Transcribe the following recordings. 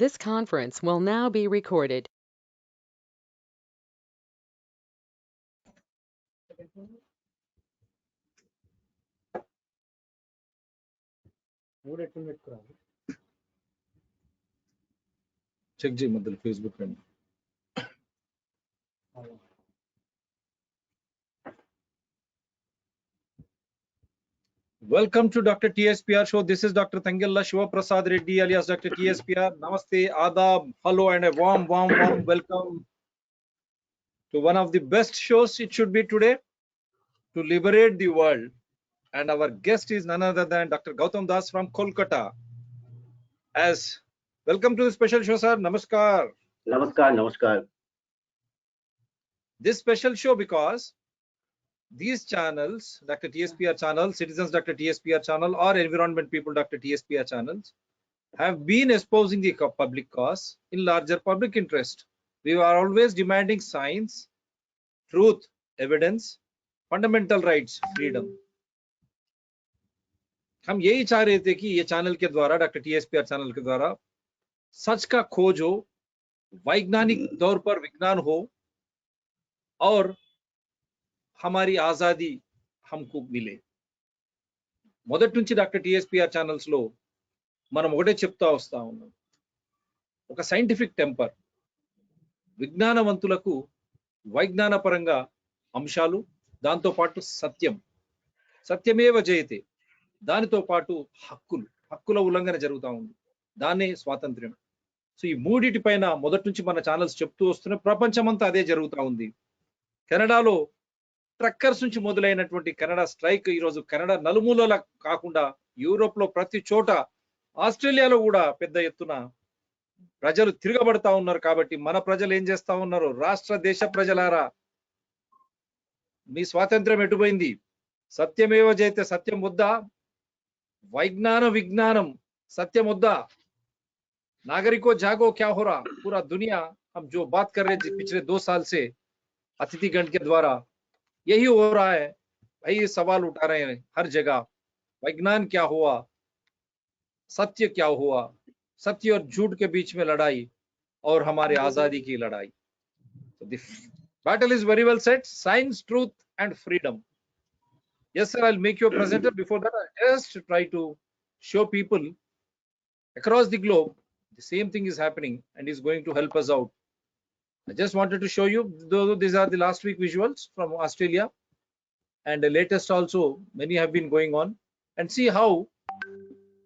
This conference will now be recorded. Check చేయి మధ్యలో Facebook అండి. Welcome to Dr. TSPR show. This is Dr. Thangella Shiva Prasad Reddy alias Dr. TSPR. Namaste, Adab, hello, and a warm welcome to one of the best shows it should be today to liberate the world. And our guest is none other than Dr. Gautam Das from Kolkata. As welcome to the special show, sir. Namaskar. Namaskar. This special show because these channels, Dr. TSPR channel, Citizens Dr. TSPR channel, or Environment People Dr. TSPR channels, have been espousing the public cause in larger public interest. We are always demanding science, truth, evidence, fundamental rights, freedom. हम यही चाह रहे थे कि ये channel के द्वारा, doctor टीएसपीआर channel के द्वारा सच का खोज हो, वैज्ञानिक तौर पर विज्ञान हो और हमारी आजादी हमको मिले. మొదటి నుంచి డాక్టర్ టీఎస్పీఆర్ ఛానల్స్ లో మనం ఒకటే చెప్తా వస్తా ఉన్నాం. ఒక సైంటిఫిక్ టెంపర్, విజ్ఞానవంతులకు వైజ్ఞానపరంగా అంశాలు, దాంతో పాటు సత్యం, సత్యమేవ జయతే, దానితో పాటు హక్కుల ఉల్లంఘన జరుగుతూ ఉంది, దాన్నే స్వాతంత్ర్యం. సో ఈ మూడిటి పైన మొదటి నుంచి మన ఛానల్స్ చెప్తూ వస్తున్న ప్రపంచమంతా అదే జరుగుతూ ఉంది. కెనడాలో ట్రక్కర్స్ నుంచి మొదలైనటువంటి కెనడా స్ట్రైక్ ఈరోజు కెనడా నలుమూలలా కాకుండా యూరోప్ లో ప్రతి చోట, ఆస్ట్రేలియాలో కూడా పెద్ద ఎత్తున ప్రజలు తిరగబడతా ఉన్నారు. కాబట్టి మన ప్రజలు ఏం చేస్తా ఉన్నారు? రాష్ట్ర దేశ ప్రజలారా, మీ స్వాతంత్ర్యం ఎటుపోయింది? సత్యమేవ జయతే, సత్యం వద్దా? विज्ञानम सत्यम मुद्दा, नागरिकों जागो, क्या हो रहा? पूरा दुनिया हम जो बात कर रहे थे पिछले 2 साल से अतिथि गण के द्वारा, यही हो रहा है भाई. ये सवाल उठा रहे हैं हर जगह, विज्ञान क्या हुआ, सत्य क्या हुआ, सत्य और झूठ के बीच में लड़ाई और हमारे आजादी की लड़ाई. The battle is very well set, science, truth and freedom. Yes, sir, I'll make you a presenter. Before that, I'll just try to show people across the globe the same thing is happening and is going to help us out. I just wanted to show you, though these are the last week visuals from Australia and the latest also, many have been going on, and see how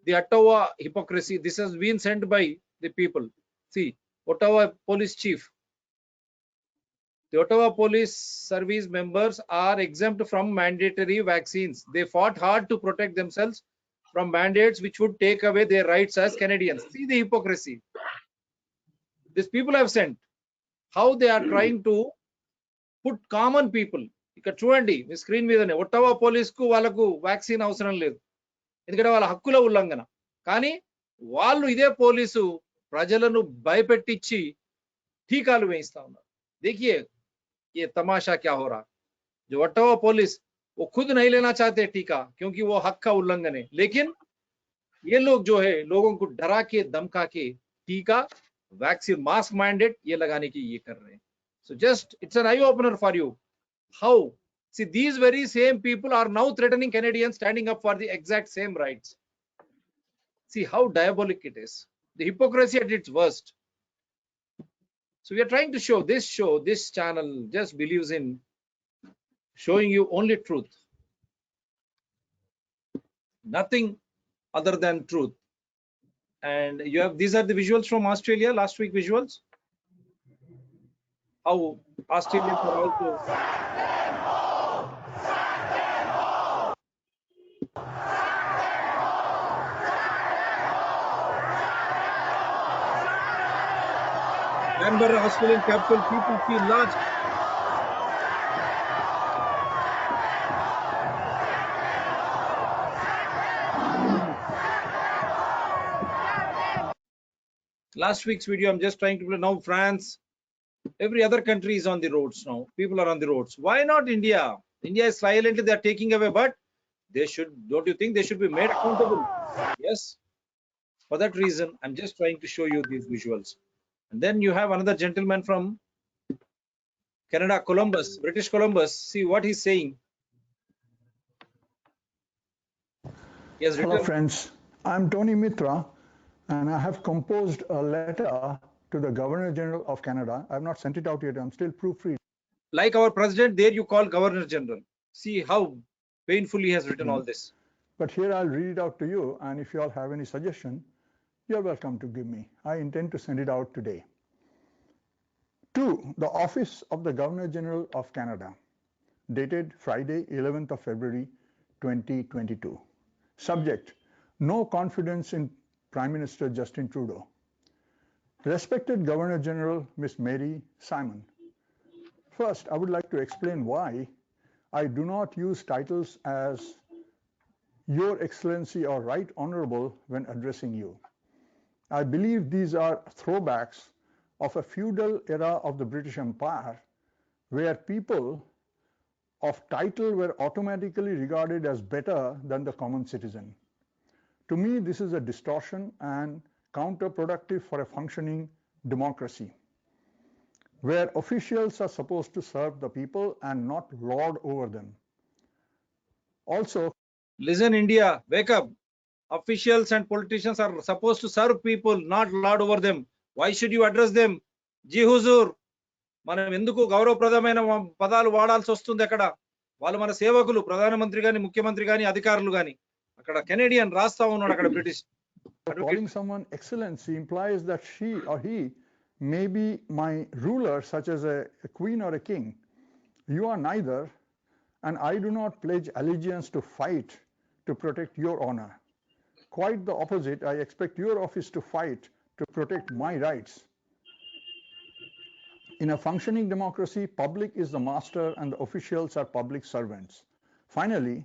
the Ottawa hypocrisy, this has been sent by the people. See, Ottawa police chief, the Ottawa Police Service members are exempt from mandatory vaccines. They fought hard to protect themselves from mandates which would take away their rights as Canadians. See the hypocrisy. These people have sent. How they are trying to put common people. ఇక్కడ చూడండి మీ screen మీదనే, ఒట్టవా police కు వాళ్ళకు vaccine అవసరం లేదు, ఎందుకంటే వాళ్ళ హక్కుల ఉల్లంఘన. కానీ వాళ్ళు ఇదే పోలీసు ప్రజలను భయపెట్టించి టీకాలు వేయిస్తా ఉన్నారు. देखिए ये तमाशा क्या हो रहा. जो ओटावा पुलिस वो खुद नहीं लेना चाहते टीका क्योंकि वो हक का उल्लंघन है, लेकिन ये लोग जो है लोगों को डरा के धमका के टीका, वैक्सीन, मास्क मैंडेट ये लगाने की ये कर रहे हैं. So just it's an eye opener for you. How see these very same people are now threatening Canadians standing up for the exact same rights. See how diabolic it is. The hypocrisy at its worst. So we are trying to show, this channel just believes in showing you only truth, nothing other than truth. And you have, these are the visuals from Australia, last week visuals, how Australians are also Canberra Australian capital, people feel large. Last week's video I'm just trying to play. Now France, every other country is on the roads now. People are on the roads. Why not India? India is silently, they are taking away, but they should, don't you think they should be made accountable? Yes. For that reason, I'm just trying to show you these visuals. And then you have another gentleman from Canada, Columbus, British Columbus. See what he's saying. He has Hello, written, friends. I'm Tony Mitra, and I have composed a letter to the Governor General of Canada. I have not sent it out yet. I'm still proofreading. like our president, there you call Governor General. See how painfully he has written all this. But here I'll read it out to you, and if you all have any suggestion, you're welcome to give me. I intend to send it out today. To the Office of the Governor General of Canada, dated Friday, 11th of February, 2022. Subject: No confidence in Prime Minister Justin Trudeau. Respected Governor General Miss Mary Simon, first, I would like to explain why I do not use titles as Your Excellency or Right Honorable when addressing you. I believe these are throwbacks of a feudal era of the British Empire where people of title were automatically regarded as better than the common citizen. To me, this is a distortion and counterproductive for a functioning democracy, where officials are supposed to serve the people and not lord over them. Also, Listen, India, wake up. Officials and politicians are supposed to serve people, not lord over them. Why should you address them? Ji huzur. మనం ఎందుకు గౌరవప్రదమైన పదాలు వాడాల్సి వస్తుంది అక్కడ? వాళ్ళు మన సేవకులు, ప్రధానమంత్రి గాని, ముఖ్యమంత్రి గాని, అధికారులు గాని. అక్కడ కెనేడియన్ రాస్తా ఉన్నాడు అక్కడ British. calling someone excellency implies that she or he may be my ruler, such as a queen or a king. You are neither, and I do not pledge allegiance to fight to protect your honor. Quite the opposite, I expect your office to fight to protect my rights. In a functioning democracy, public is the master and the officials are public servants. Finally,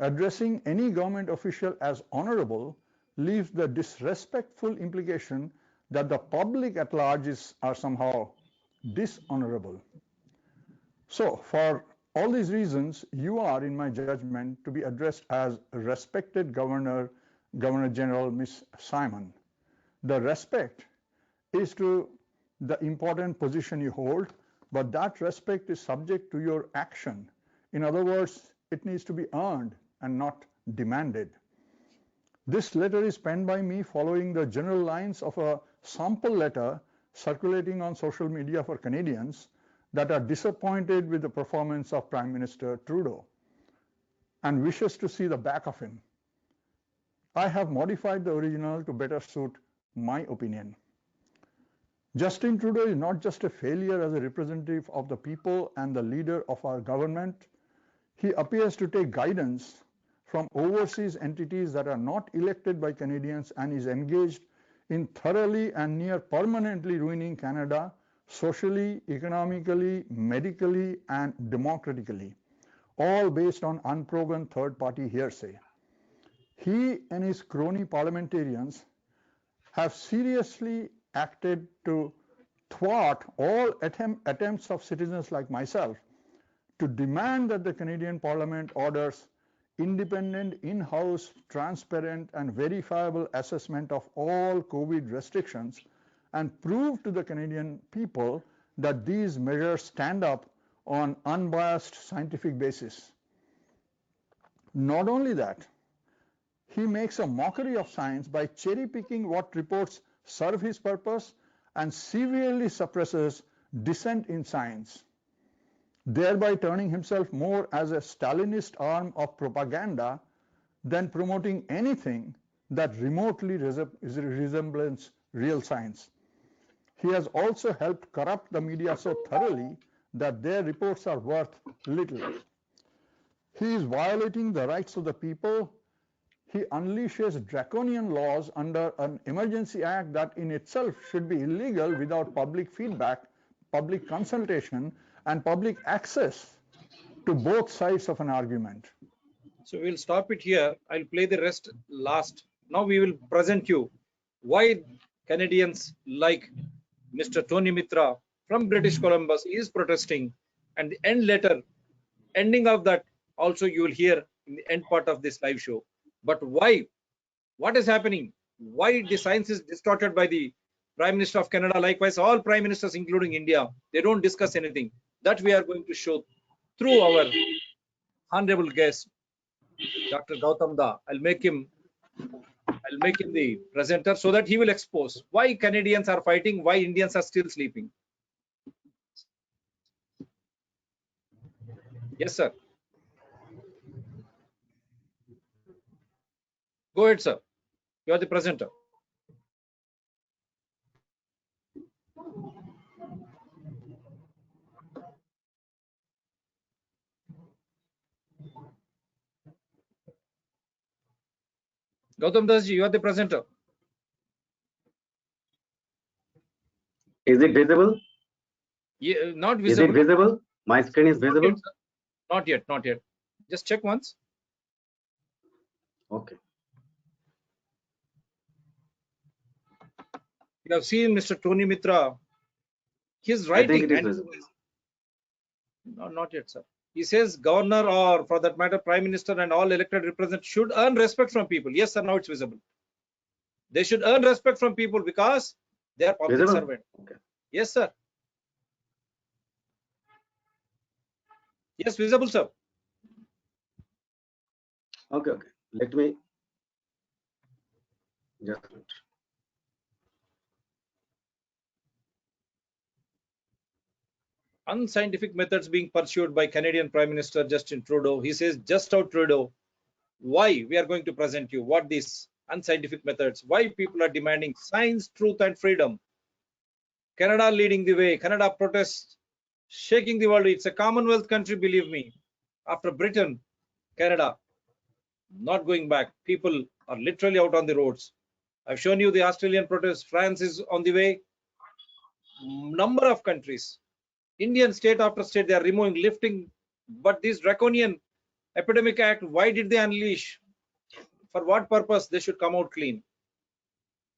addressing any government official as honorable leaves the disrespectful implication that the public at large are somehow dishonorable. So, for all these reasons, you are, in my judgment, to be addressed as respected Governor General Miss Simon. The respect is to the important position you hold, but that respect is subject to your action. In other words, it needs to be earned and not demanded. This letter is penned by me following the general lines of a sample letter circulating on social media for Canadians that are disappointed with the performance of Prime Minister Trudeau and wishes to see the back of him. I have modified the original to better suit my opinion. Justin Trudeau is not just a failure as a representative of the people and the leader of our government. He appears to take guidance from overseas entities that are not elected by Canadians and is engaged in thoroughly and near permanently ruining Canada socially, economically, medically, and democratically, all based on unproven third-party hearsay. He and his crony parliamentarians have seriously acted to thwart all attempts of citizens like myself to demand that the Canadian Parliament orders independent, in-house, transparent, and verifiable assessment of all COVID restrictions and prove to the Canadian people that these measures stand up on unbiased scientific basis. Not only that, he makes a mockery of science by cherry-picking what reports serve his purpose and severely suppresses dissent in science, thereby turning himself more as a Stalinist arm of propaganda than promoting anything that remotely resembles real science. He has also helped corrupt the media so thoroughly that their reports are worth little. He is violating the rights of the people. He unleashes draconian laws under an emergency act that in itself should be illegal without public feedback, public consultation, and public access to both sides of an argument. So we'll stop it here. I'll play the rest last. Now we will present you why Canadians like Mr. Tony Mitra from British Columbus is protesting, and the end letter, ending of that also you will hear in the end part of this live show. But why? What is happening? Why the science is distorted by the Prime Minister of Canada? Likewise, all Prime Ministers, including India, they don't discuss anything. That we are going to show through our honorable guest, Dr. Gautam Da. I'll make him the presenter so that he will expose why Canadians are fighting, why Indians are still sleeping. Yes, sir. Go ahead, sir. You are the presenter. Gautam Das ji, you are the presenter. Is it visible? Yeah, not Is visible. it visible? My screen is visible? Not yet, not yet. Just check once. Okay. You have seen Mr. Tony Mitra. His I think writing. it is And visible. no, not yet, sir. He says governor, or for that matter, prime minister and all elected representatives should earn respect from people. Yes, sir, now it's visible. They should earn respect from people because they are public Visible? servant. Okay. Yes, sir. Yes, visible, sir. Okay, okay. Let me just a minute. Unscientific methods being pursued by Canadian Prime Minister Justin Trudeau. He says, just how Trudeau, why we are going to present you what these unscientific methods, why people are demanding science, truth, and freedom. Canada leading the way. Canada protests, shaking the world. It's a Commonwealth country, believe me. After Britain, Canada, not going back. People are literally out on the roads. I've shown you the Australian protests. France is on the way. Number of countries. Indian state after state, they are removing, lifting. But this draconian epidemic act, why did they unleash? For what purpose? They should come out clean.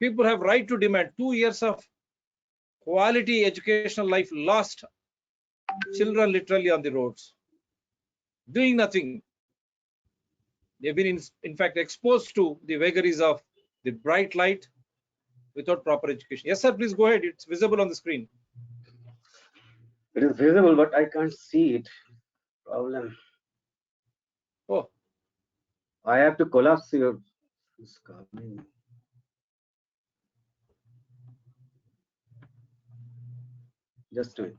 People have right to demand 2 years of quality educational life lost. Children literally on the roads, doing nothing. They've been, in fact, exposed to the vagaries of the bright light without proper education. Yes, sir, please go ahead. It's visible on the screen. It is visible, but I can't see it. Problem. Oh, I have to collapse your screen. Just a minute.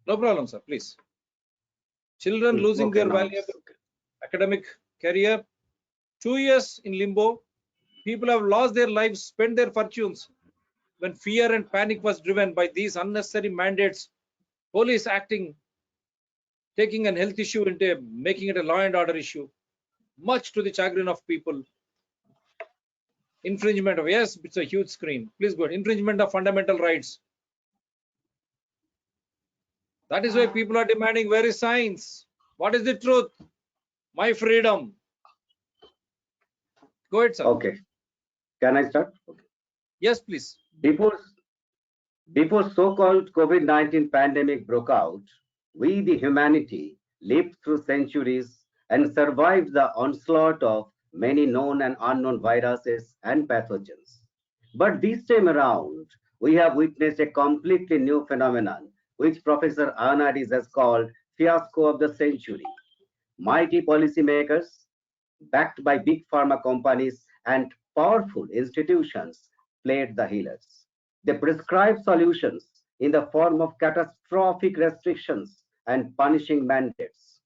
no problem, sir, please. Children losing Okay, their now valuable it's okay. academic career. 2 years in limbo. People have lost their lives, spent their fortunes when fear and panic was driven by these unnecessary mandates. Police acting, taking an health issue into making it a law and order issue, much to the chagrin of people. Infringement of, yes, it's a huge screen. Please go ahead. Infringement of fundamental rights. That is why people are demanding, where is science? What is the truth? My freedom. Go ahead, sir. Okay. Can I start? Okay. Yes, please. Before so-called COVID-19 pandemic broke out, we, the humanity, lived through centuries and survived the onslaught of many known and unknown viruses and pathogens. But this time around, we have witnessed a completely new phenomenon, which Professor Anadis has called fiasco of the century. Mighty policymakers, backed by big pharma companies and powerful institutions, played the healers. They prescribed solutions in the form of catastrophic restrictions and punishing mandates.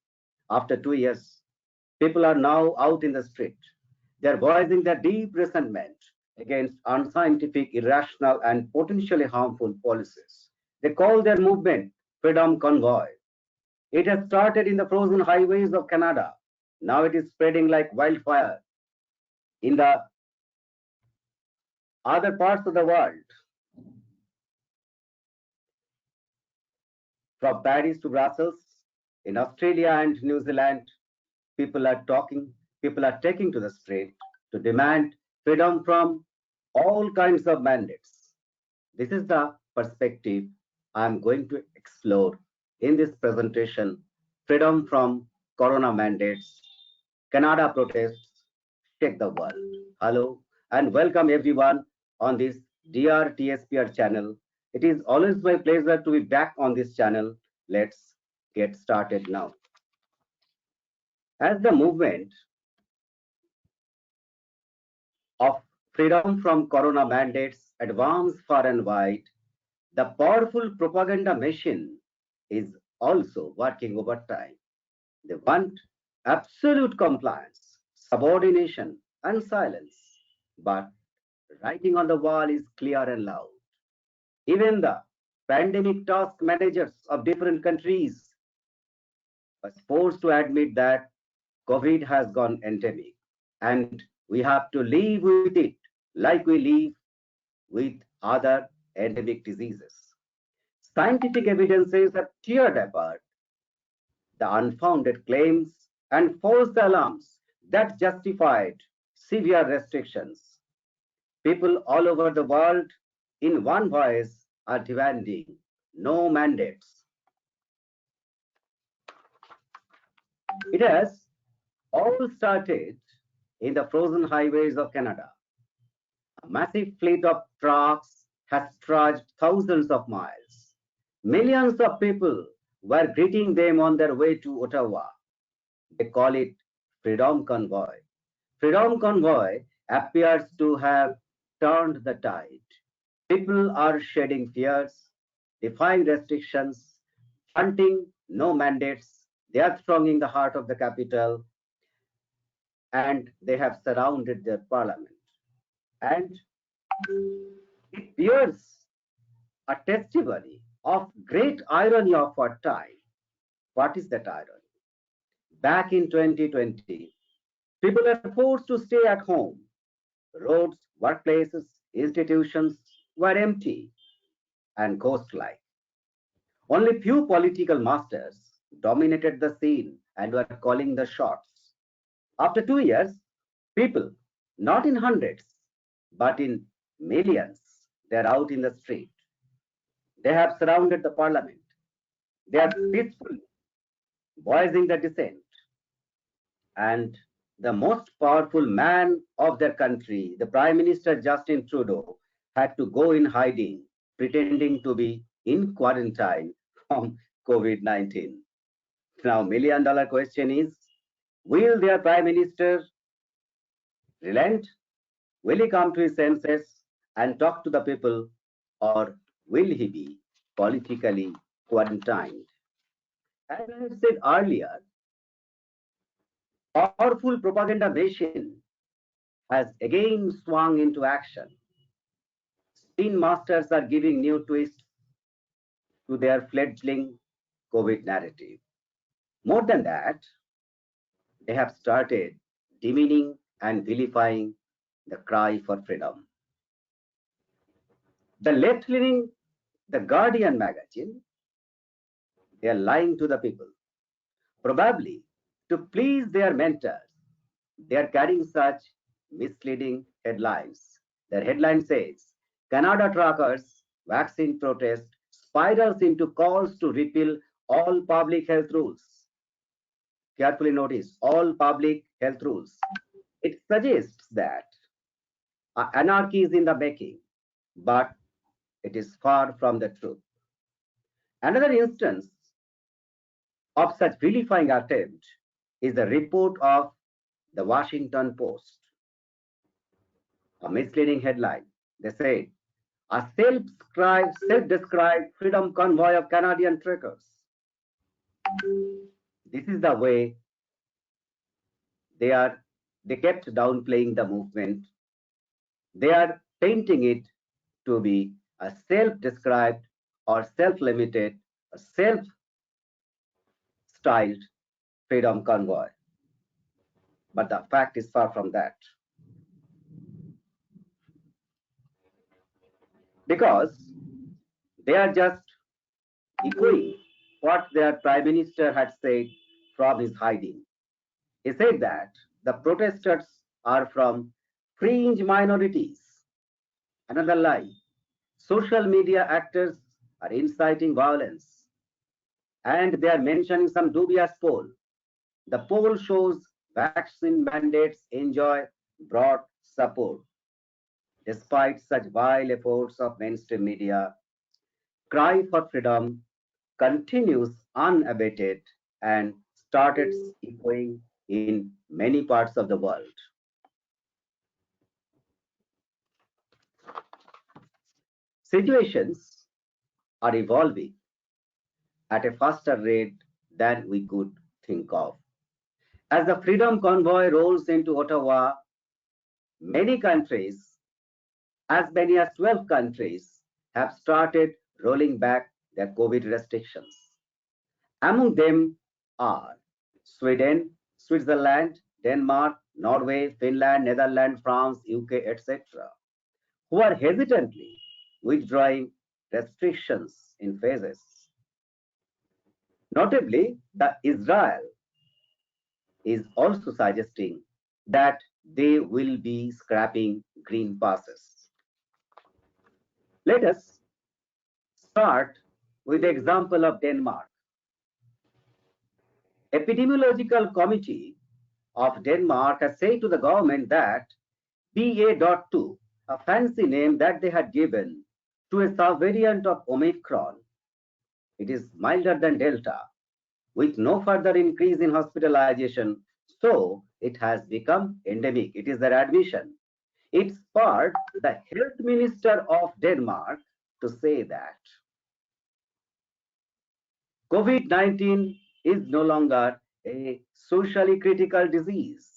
After 2 years, people are now out in the street. They're voicing their deep resentment against unscientific, irrational, and potentially harmful policies. They call their movement Freedom Convoy. It has started in the frozen highways of Canada. Now it is spreading like wildfire in the other parts of the world. From Paris to Brussels, in Australia and New Zealand, people are taking to the street to demand freedom from all kinds of mandates. This is the perspective I'm going to explore in this presentation. Freedom from Corona mandates, Canada protests, shake the world. Hello and welcome everyone on this DRTSPR channel. It is always my pleasure to be back on this channel. Let's get started now. As the movement of freedom from corona mandates advance far and wide, the powerful propaganda machine is also working overtime. They want absolute compliance, subordination, and silence. But writing on the wall is clear and loud. Even the pandemic task managers of different countries were forced to admit that COVID has gone endemic and we have to live with it like we live with other endemic diseases. Scientific evidences have teared apart the unfounded claims and false alarms that justified severe restrictions. People all over the world, in one voice, are demanding no mandates. It has all started in the frozen highways of Canada. A massive fleet of trucks has trudged thousands of miles. Millions of people were greeting them on their way to Ottawa. They call it Freedom Convoy. Freedom Convoy appears to have turned the tide. People are shedding fears, defying restrictions, hunting no mandates. They are thronging the heart of the capital and they have surrounded their parliament. And it bears a testimony of great irony of our time. What is that irony? Back in 2020, people are forced to stay at home. Roads, workplaces, institutions were empty and ghost-like. Only few political masters dominated the scene and were calling the shots. After 2 years, people, not in hundreds, but in millions, they're out in the street. They have surrounded the parliament. They are peacefully voicing the dissent. And the most powerful man of their country, the Prime Minister Justin Trudeau, had to go in hiding, pretending to be in quarantine from COVID-19. Now, $1 million question is, will their Prime Minister relent? Will he come to his senses and talk to the people, or will he be politically quarantined? As I have said earlier, powerful propaganda machine has again swung into action. Spin masters are giving new twists to their fledgling COVID narrative. More than that, they have started demeaning and vilifying the cry for freedom. The left-leaning, the Guardian magazine, they are lying to the people. Probably to please their mentors, they are carrying such misleading headlines. Their headline says, Canada truckers, vaccine protest, spirals into calls to repeal all public health rules. Carefully notice, all public health rules. It suggests that anarchy is in the making, but it is far from the truth. Another instance of such vilifying attempt is the report of the Washington Post. A misleading headline. They said, a self-described freedom convoy of Canadian truckers. This is the way they kept downplaying the movement. They are painting it to be a self-described or self-limited, self-styled freedom convoy. But the fact is far from that. Because they are just echoing what their prime minister had said from his hiding. He said that the protesters are from fringe minorities. Another lie. Social media actors are inciting violence. And they are mentioning some dubious poll. The poll shows vaccine mandates enjoy broad support. Despite such vile efforts of mainstream media, cry for freedom continues unabated and started echoing in many parts of the world. Situations are evolving at a faster rate than we could think of. As the Freedom Convoy rolls into Ottawa, many countries, as many as 12 countries, have started rolling back their COVID restrictions. Among them are Sweden, Switzerland, Denmark, Norway, Finland, Netherlands, France, UK, etc., who are hesitantly withdrawing restrictions in phases. Notably, the Israel is also suggesting that they will be scrapping green passes. Let us start with the example of Denmark. Epidemiological Committee of Denmark has said to the government that BA.2, a fancy name that they had given to a subvariant of Omicron, it is milder than Delta, with no further increase in hospitalization, so it has become endemic. It is their admission. It spurred the health minister of Denmark to say that COVID-19 is no longer a socially critical disease.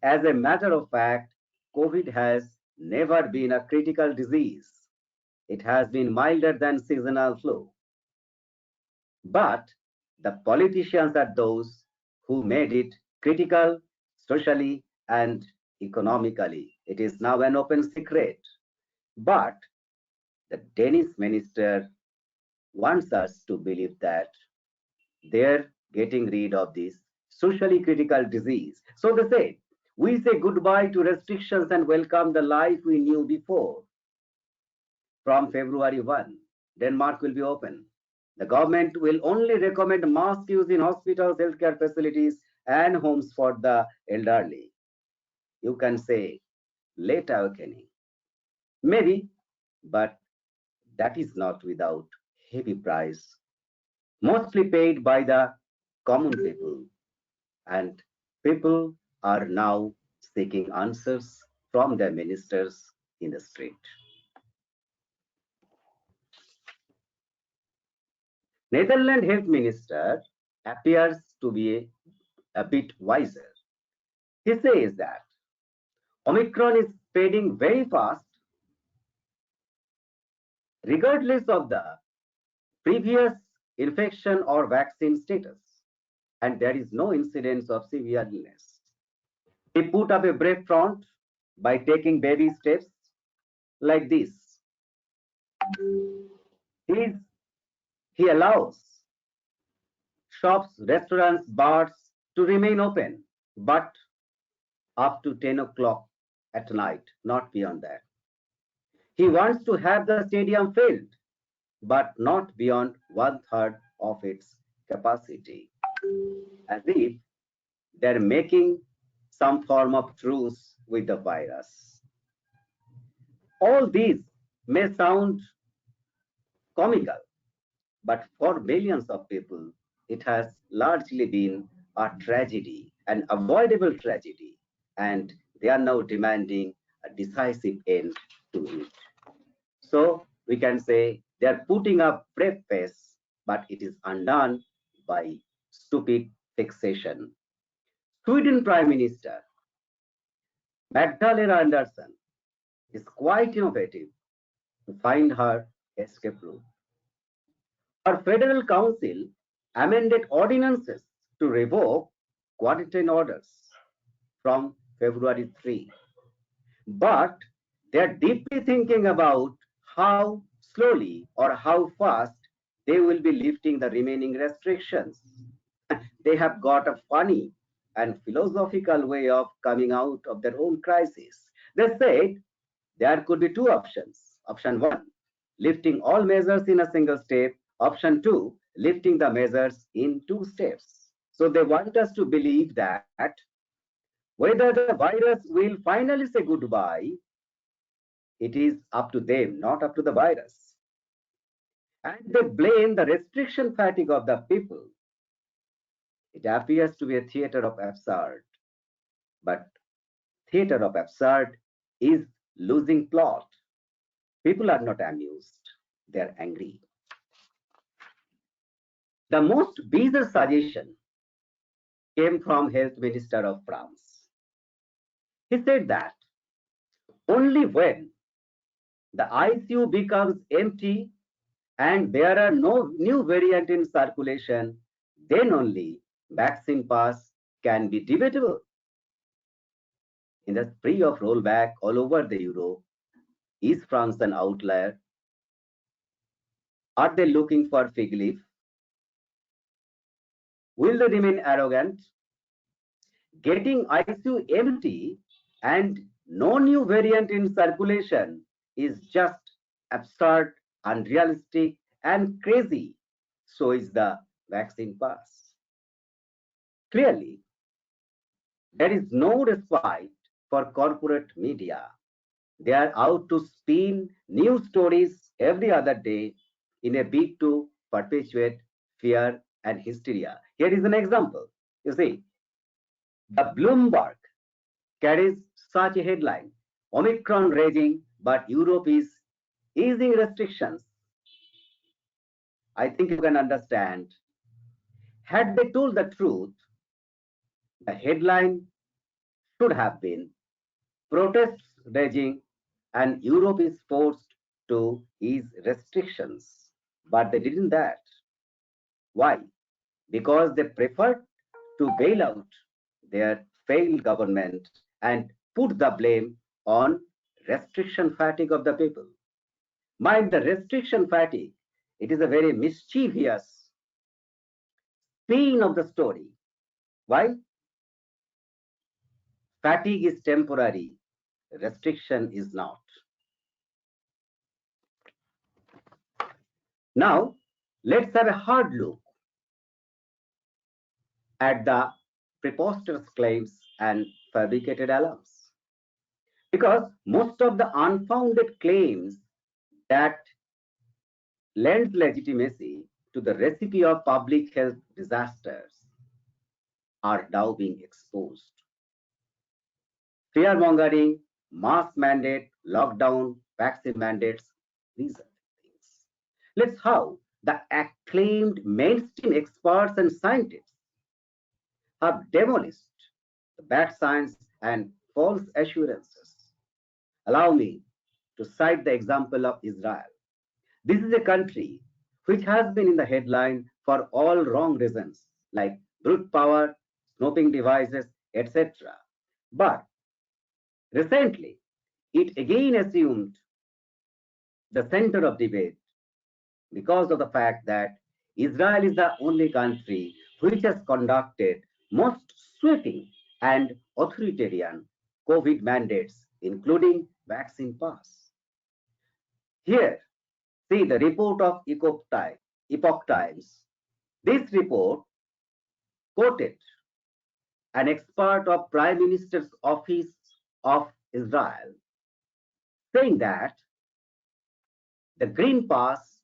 As a matter of fact, COVID has never been a critical disease. It has been milder than seasonal flu. But the politicians are those who made it critical socially and economically. It is now an open secret. But the Danish minister wants us to believe that they're getting rid of this socially critical disease. So they say, we say goodbye to restrictions and welcome the life we knew before. From February 1, Denmark will be open. The government will only recommend mask use in hospitals, healthcare facilities, and homes for the elderly. You can say late awakening. Maybe, but that is not without heavy price, mostly paid by the common people. And people are now seeking answers from their ministers in the street. Netherlands Health Minister appears to be a bit wiser. He says that Omicron is spreading very fast, regardless of the previous infection or vaccine status, and there is no incidence of severe illness. He put up a brave front by taking baby steps like this. He allows shops, restaurants, bars to remain open, but up to 10 o'clock at night, not beyond that. He wants to have the stadium filled, but not beyond 1/3 of its capacity, as if they're making some form of truce with the virus. All these may sound comical, but for millions of people, it has largely been a tragedy, an avoidable tragedy, and they are now demanding a decisive end to it. So we can say they are putting up brave face, but it is undone by stupid fixation. Sweden Prime Minister Magdalena Andersson is quite innovative to find her escape route. Our federal council amended ordinances to revoke quarantine orders from February 3. But they're deeply thinking about how slowly or how fast they will be lifting the remaining restrictions. They have got a funny and philosophical way of coming out of their own crisis. They said there could be two options. Option one, lifting all measures in a single step. Option two, lifting the measures in two steps. So they want us to believe that whether the virus will finally say goodbye It is up to them, not up to the virus. And they blame the restriction fatigue of the people. It appears to be a theater of absurd, but theater of absurd is losing plot. People are not amused, they are angry. The most bizarre suggestion came from Health Minister of France. He said that only when the ICU becomes empty and there are no new variant in circulation, then only vaccine pass can be debatable. In the spree of rollback all over the Europe, is France an outlier? Are they looking for fig leaf? Will they remain arrogant? Getting ICU empty and no new variant in circulation is just absurd, unrealistic, and crazy. So is the vaccine pass. Clearly, there is no respite for corporate media. They are out to spin news stories every other day in a bid to perpetuate fear and hysteria. Here is an example. You see, the Bloomberg carries such a headline: Omicron raging, but Europe is easing restrictions. I think you can understand. Had they told the truth, the headline should have been protests raging and Europe is forced to ease restrictions. But they didn't that. Why? Because they preferred to bail out their failed government and put the blame on restriction fatigue of the people. Mind the restriction fatigue, it is a very mischievous spin of the story. Why? Fatigue is temporary, restriction is not. Now, let's have a hard look at the preposterous claims and fabricated alarms. Because most of the unfounded claims that lend legitimacy to the recipe of public health disasters are now being exposed. Fear mongering, mask mandate, lockdown, vaccine mandates, these are the things. Let's how the acclaimed mainstream experts and scientists have demolished the bad science and false assurances. Allow me to cite the example of Israel. This is a country which has been in the headline for all wrong reasons, like brute power, snooping devices, etc. But recently, it again assumed the center of debate because of the fact that Israel is the only country which has conducted most sweeping and authoritarian COVID mandates, including vaccine pass. Here, see the report of Epoch Times. This report quoted an expert of Prime Minister's Office of Israel saying that the Green Pass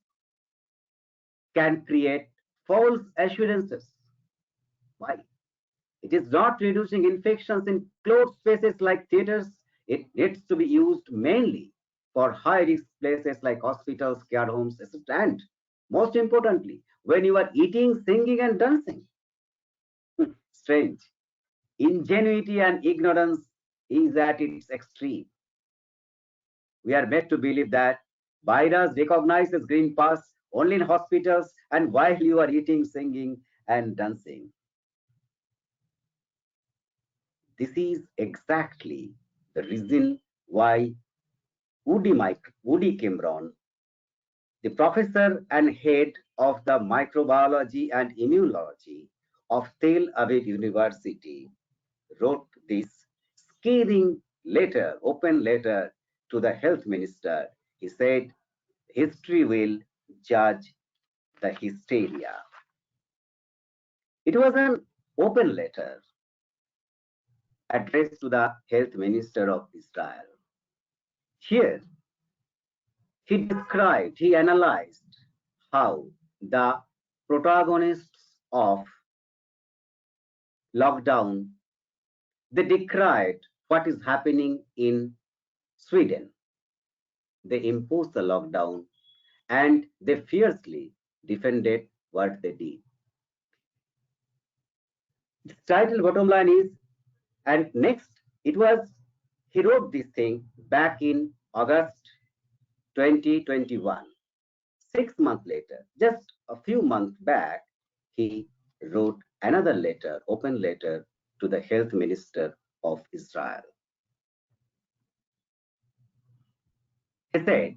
can create false assurances. Why? It is not reducing infections in closed spaces like theaters. It needs to be used mainly for high-risk places like hospitals, care homes, etc. And most importantly, when you are eating, singing, and dancing. Strange. Ingenuity and ignorance is at its extreme. We are made to believe that virus recognizes green pass only in hospitals and while you are eating, singing, and dancing. This is exactly the reason why Woody Cameron, the professor and head of the microbiology and immunology of Tel Aviv University, wrote this scathing letter, open letter to the health minister. He said, history will judge the hysteria. It was an open letter addressed to the health minister of Israel. Here, he analyzed how the protagonists of lockdown, they decried what is happening in Sweden. They imposed the lockdown and they fiercely defended what they did. The title bottom line is, and next it was, he wrote this thing back in August 2021. 6 months later, just a few months back, he wrote another letter, open letter to the health minister of Israel. He said,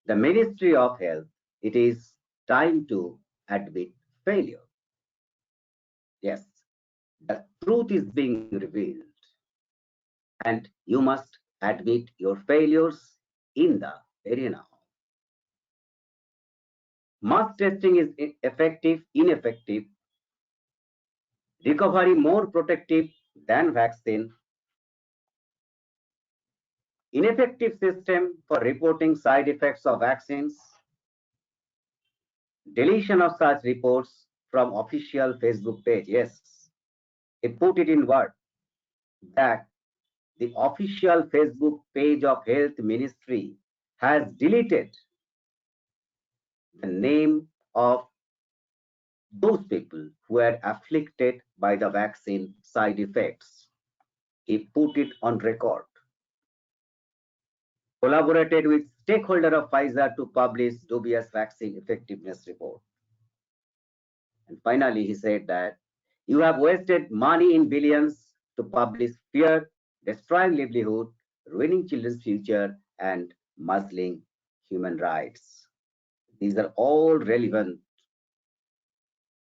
the Ministry of Health, it is time to admit failure. Yes, the truth is being revealed, and you must admit your failures in the arena. Mass testing is effective, ineffective, recovery more protective than vaccine, ineffective system for reporting side effects of vaccines, deletion of such reports from official Facebook page. Yes, he put it in word that the official Facebook page of Health Ministry has deleted the name of those people who were afflicted by the vaccine side effects. He put it on record. Collaborated with stakeholder of Pfizer to publish dubious vaccine effectiveness report. And finally, he said that you have wasted money in billions to publish fear, destroying livelihood, ruining children's future, and muzzling human rights. These are all relevant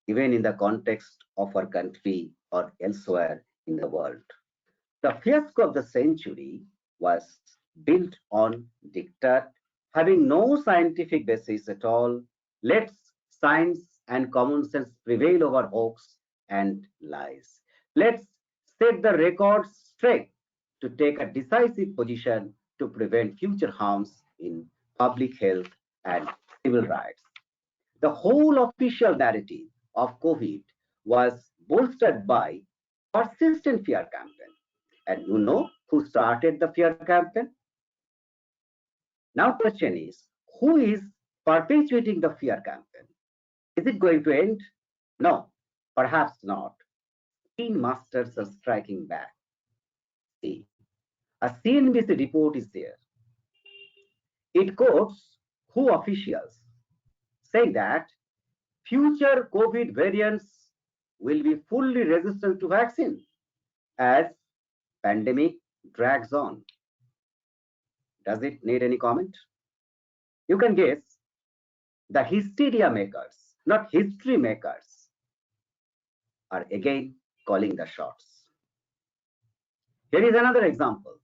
even in the context of our country or elsewhere in the world. The fiasco of the century was built on diktat, having no scientific basis at all. Let science and common sense prevail over hoax and lies. Let's set the record straight to take a decisive position to prevent future harms in public health and civil rights. The whole official narrative of COVID was bolstered by persistent fear campaign. And you know who started the fear campaign? Now question is, who is perpetuating the fear campaign? Is it going to end? No, perhaps not. Spin masters are striking back. See, a CNBC report is there. It quotes WHO officials saying that future COVID variants will be fully resistant to vaccine as pandemic drags on. Does it need any comment? You can guess. The hysteria makers, not history makers, are again calling the shots. Here is another example.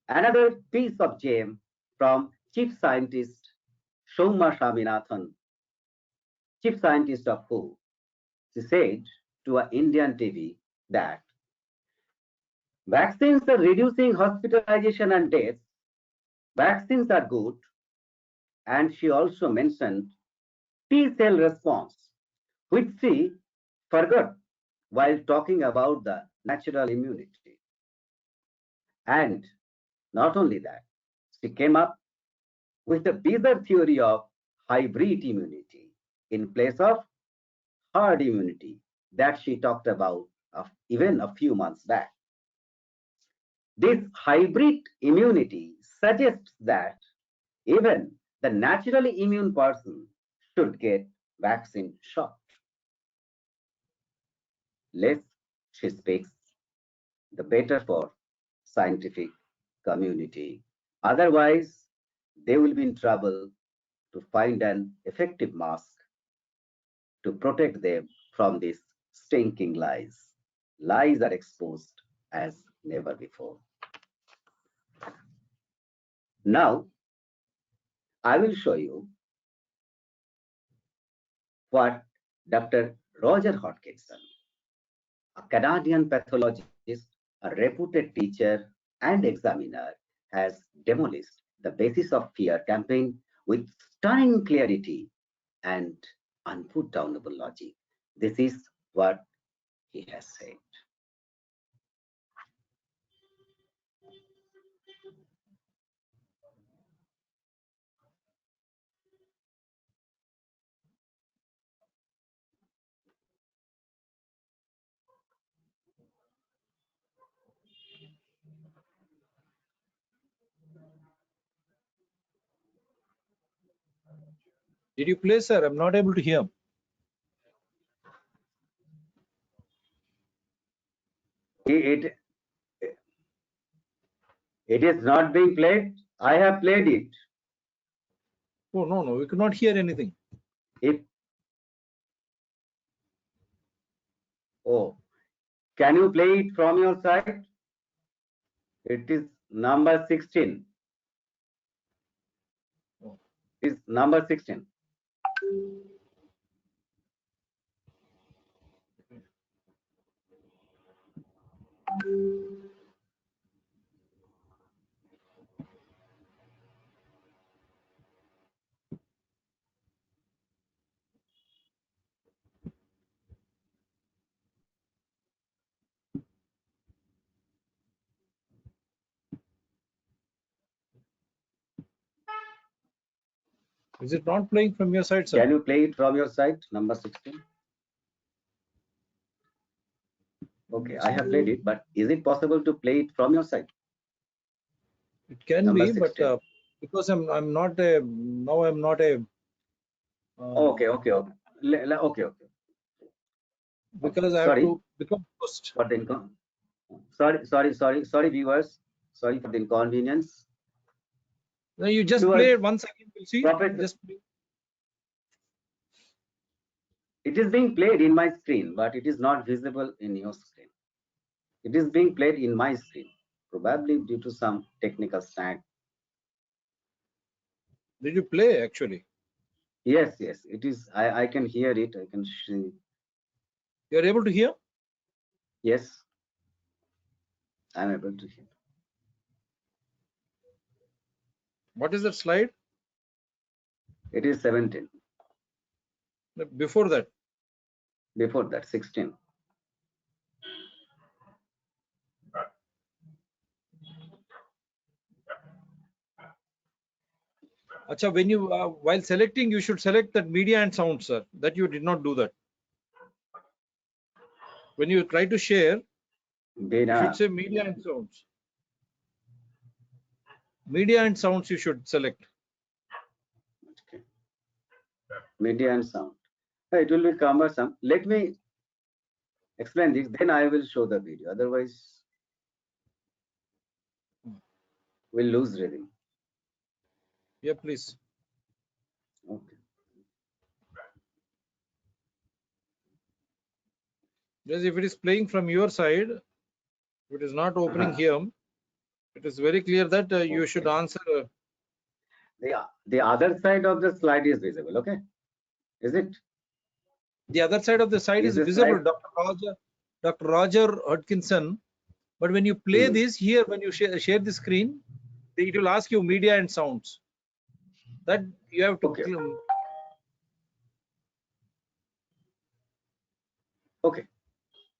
Another piece of gem from Chief Scientist Souma Swaminathan, Chief Scientist of WHO. She said to an Indian TV that vaccines are reducing hospitalization and deaths. Vaccines are good. And she also mentioned T-cell response, which she forgot while talking about the natural immunity. And not only that, she came up with a bizarre theory of hybrid immunity in place of herd immunity that she talked about even a few months back. This hybrid immunity suggests that even the naturally immune person should get vaccine shot. Less she speaks, the better for scientific community. Otherwise, they will be in trouble to find an effective mask to protect them from these stinking lies. Lies are exposed as never before. Now, I will show you what Dr. Roger Hodgkinson, a Canadian pathologist, a reputed teacher and examiner, has demolished the basis of fear campaign with stunning clarity and unputdownable logic. This is what he has said. Did you play, sir? I'm not able to hear. It is not being played. I have played it. Oh, no, we could not hear anything. Can you play it from your side? It is number 16. It is number 16. Is it not playing from your side, sir? Can you play it from your side? Number 16. Okay, I have played it, but is it possible to play it from your side? It can Number be, 16. but because I'm not a now I'm not a. Okay. Because I have Sorry. to become host. For the sorry, viewers. Sorry for the inconvenience. No, you just Viewers, play it once again. We'll see. Professor, Just play. it is being played in my screen, but it is not visible in your screen. It is being played in my screen, probably due to some technical snag. Did you play actually? Yes, it is. I can hear it. I can see. You're able to hear? Yes, I'm able to hear. What is that slide? It is 17. Before that? Before that, 16. Acha, when you while selecting, you should select that media and sound, sir. That you did not do that. When you try to share, you should say media and sounds. Media and sounds you should select. Okay. Media and sound. It will be cumbersome. Let me explain this, then I will show the video. Otherwise, we'll lose rhythm. Yeah, please. Okay. Yes, if it is playing from your side, if it is not opening here, it is very clear that you should answer. The other side of the slide is visible, okay? Is it? The other side of the slide is visible, Dr. Roger Hodgkinson. But when you play this here, when you share the screen, it will ask you media and sounds. That you have to. Okay.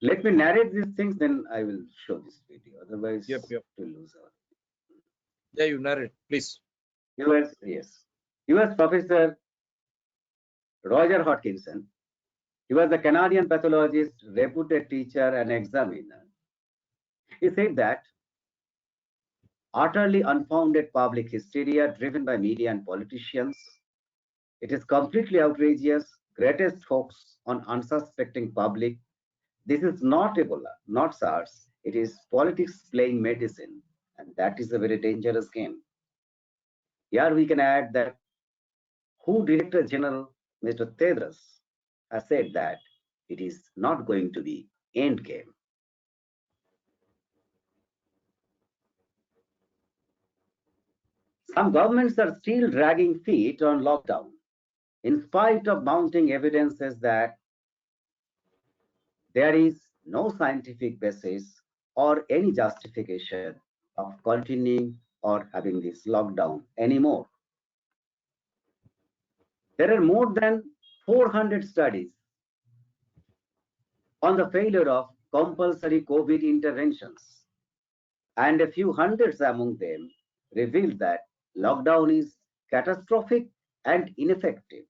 Let me narrate these things, then I will show this video. Otherwise, we'll lose our. Yeah, you narrate, please. US Professor Roger Hodgkinson. He was a Canadian pathologist, reputed teacher, and examiner. He said that utterly unfounded public hysteria driven by media and politicians. It is completely outrageous, greatest hoax on unsuspecting public. This is not Ebola, not SARS. It is politics playing medicine, and that is a very dangerous game. Here we can add that WHO Director General Mr. Tedros has said that it is not going to be end game. Some governments are still dragging feet on lockdown, in spite of mounting evidences that there is no scientific basis or any justification of continuing or having this lockdown anymore. There are more than 400 studies on the failure of compulsory COVID interventions, and a few hundreds among them revealed that lockdown is catastrophic and ineffective.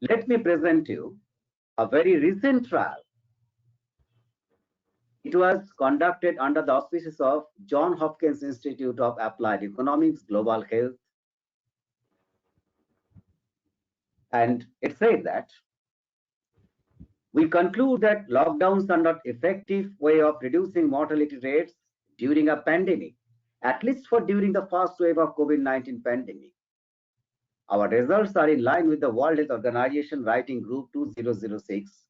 Let me present you a very recent trial. It was conducted under the auspices of Johns Hopkins Institute of Applied Economics, Global Health, and it said that we conclude that lockdowns are not effective way of reducing mortality rates during a pandemic, at least for during the first wave of COVID-19 pandemic. Our results are in line with the World Health Organization Writing Group 2006,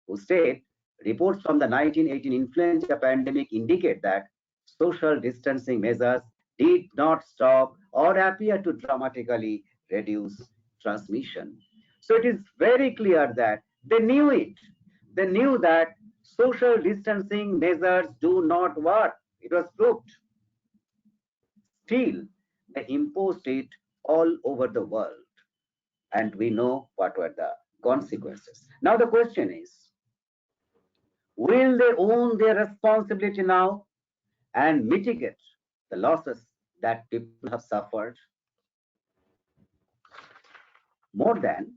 who state reports from the 1918 influenza pandemic indicate that social distancing measures did not stop or appear to dramatically reduce transmission. So it is very clear that they knew it. They knew that social distancing measures do not work. It was proved. Still, they imposed it all over the world. And we know what were the consequences. Now the question is, will they own their responsibility now and mitigate the losses that people have suffered? More than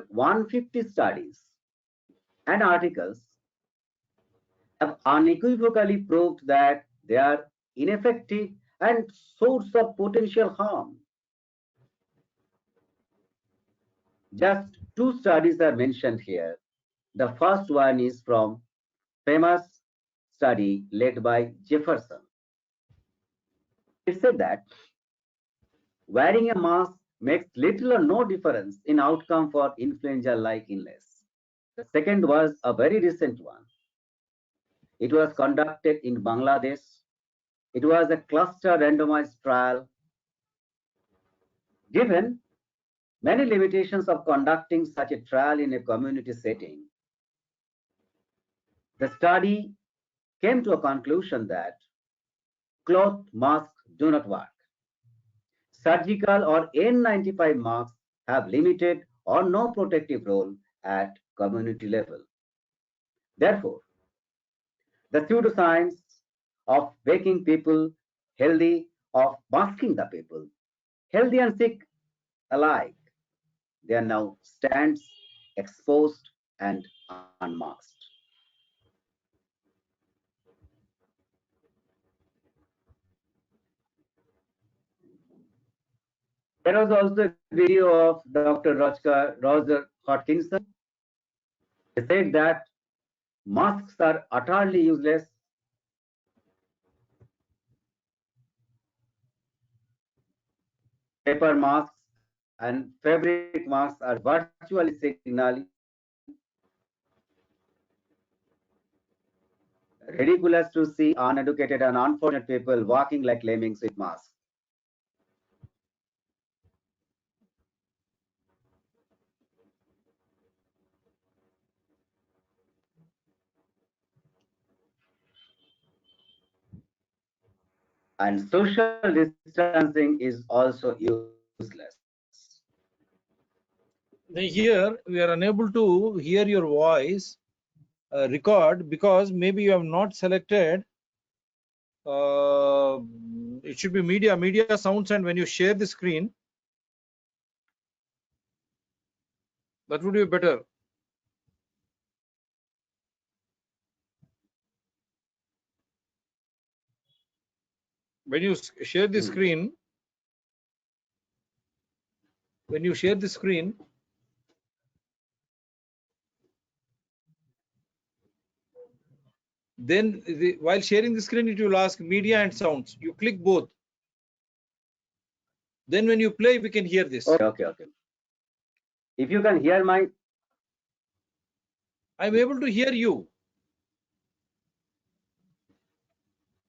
150 studies and articles have unequivocally proved that they are ineffective and source of potential harm. Just two studies are mentioned here. The first one is from famous study led by Jefferson. It said that wearing a mask makes little or no difference in outcome for influenza-like illness. The second was a very recent one. It was conducted in Bangladesh. It was a cluster randomized trial. Given many limitations of conducting such a trial in a community setting, the study came to a conclusion that cloth masks do not work. Surgical or N95 masks have limited or no protective role at community level. Therefore, the pseudoscience of making people healthy, of masking the people, healthy and sick alike, they are now stands exposed and unmasked. There was also a video of Dr. Roger Hodkinson. He said that masks are utterly useless. Paper masks and fabric masks are virtually signaling ridiculous to see uneducated and unfortunate people walking like lemmings with masks. And social distancing is also useless. Here we are unable to hear your voice record because maybe you have not selected. It should be media sounds, and when you share the screen, that would be better. When you share the screen, then while sharing the screen, it will ask media and sounds. You click both. Then when you play, we can hear this. Okay. If you can hear my... I'm able to hear you,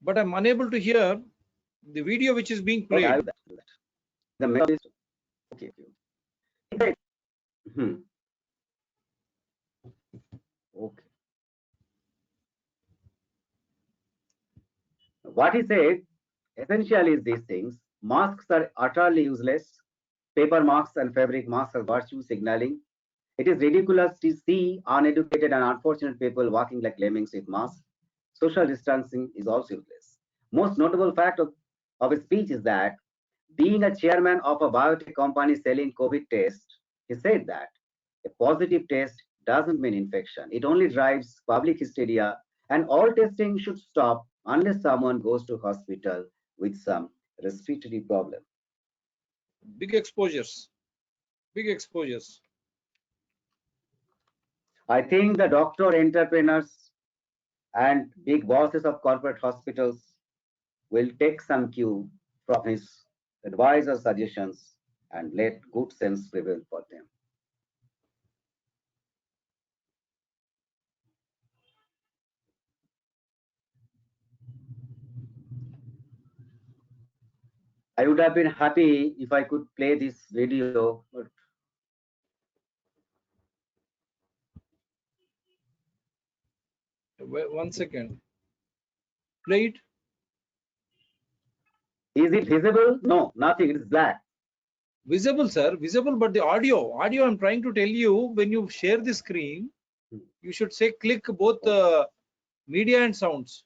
but I'm unable to hear the video which is being played. Okay, I will do that. The message. Okay. Okay. what he said essentially is these things. Masks are utterly useless. Paper masks and fabric masks are virtue signaling. It is ridiculous to see uneducated and unfortunate people walking like lemmings with masks. Social distancing is also useless. Most notable fact of his speech is that being a chairman of a biotech company selling COVID tests, he said that a positive test doesn't mean infection. It only drives public hysteria, and all testing should stop unless someone goes to hospital with some respiratory problem. Big exposures. Big exposures. I think the doctor entrepreneurs and big bosses of corporate hospitals will take some cue from his advice or suggestions and let good sense prevail for them. I would have been happy if I could play this video, but Wait, 1 second. Play it. is it visible? No, nothing. It is black. Visible, sir. Visible, but the audio. I'm trying to tell you, when you share the screen, you should say click both media and sounds.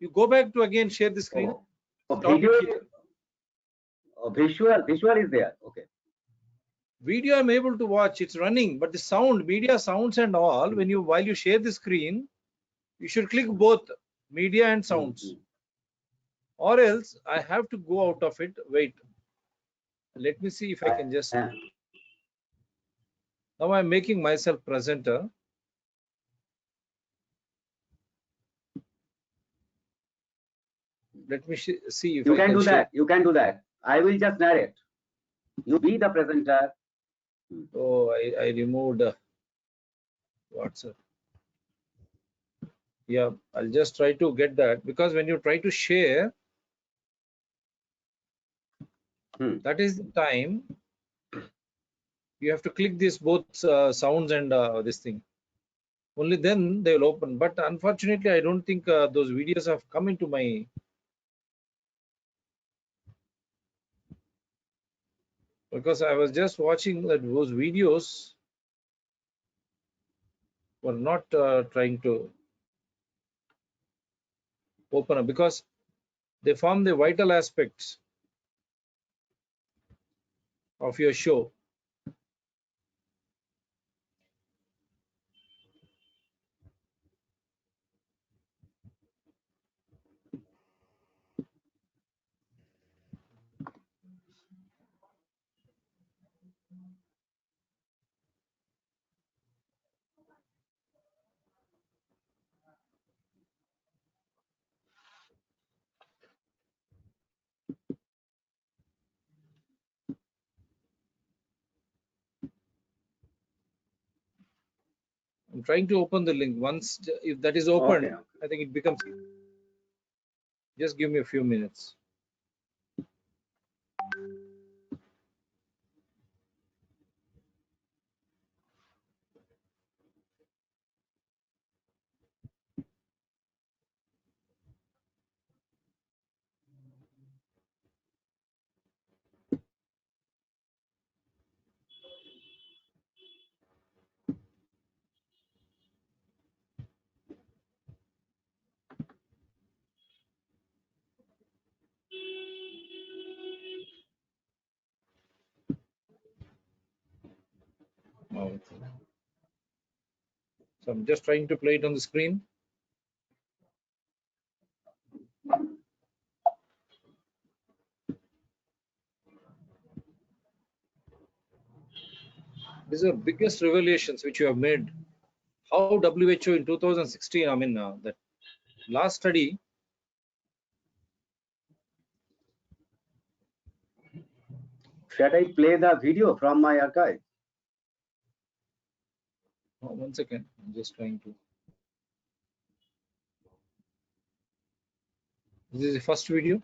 You go back to again share the screen. Stop Video, it here. visual is there. Okay. Video I'm able to watch, it's running, but the sound, media sounds and all, while you share the screen, you should click both media and sounds. Or else I have to go out of it. Wait. Let me see if I can just. Now I'm making myself presenter. Let me see if you I can do share. that. You can do that. I will just narrate. You be the presenter. Oh, I removed WhatsApp. Yeah, I'll just try to get that, because when you try to share, that is the time you have to click these both sounds and this thing. Only then they will open. But unfortunately, I don't think those videos have come into my. Because I was just watching that those videos were not trying to open up, because they form the vital aspects of your show. I'm trying to open the link. Once if that is open, Okay. I think it becomes. Just give me a few minutes. Oh, so I'm just trying to play it on the screen. These are biggest revelations which you have made. How WHO in 2016, I mean, that last study. Should I play the video from my archive? Oh, 1 second. I'm just trying to. This is the first video.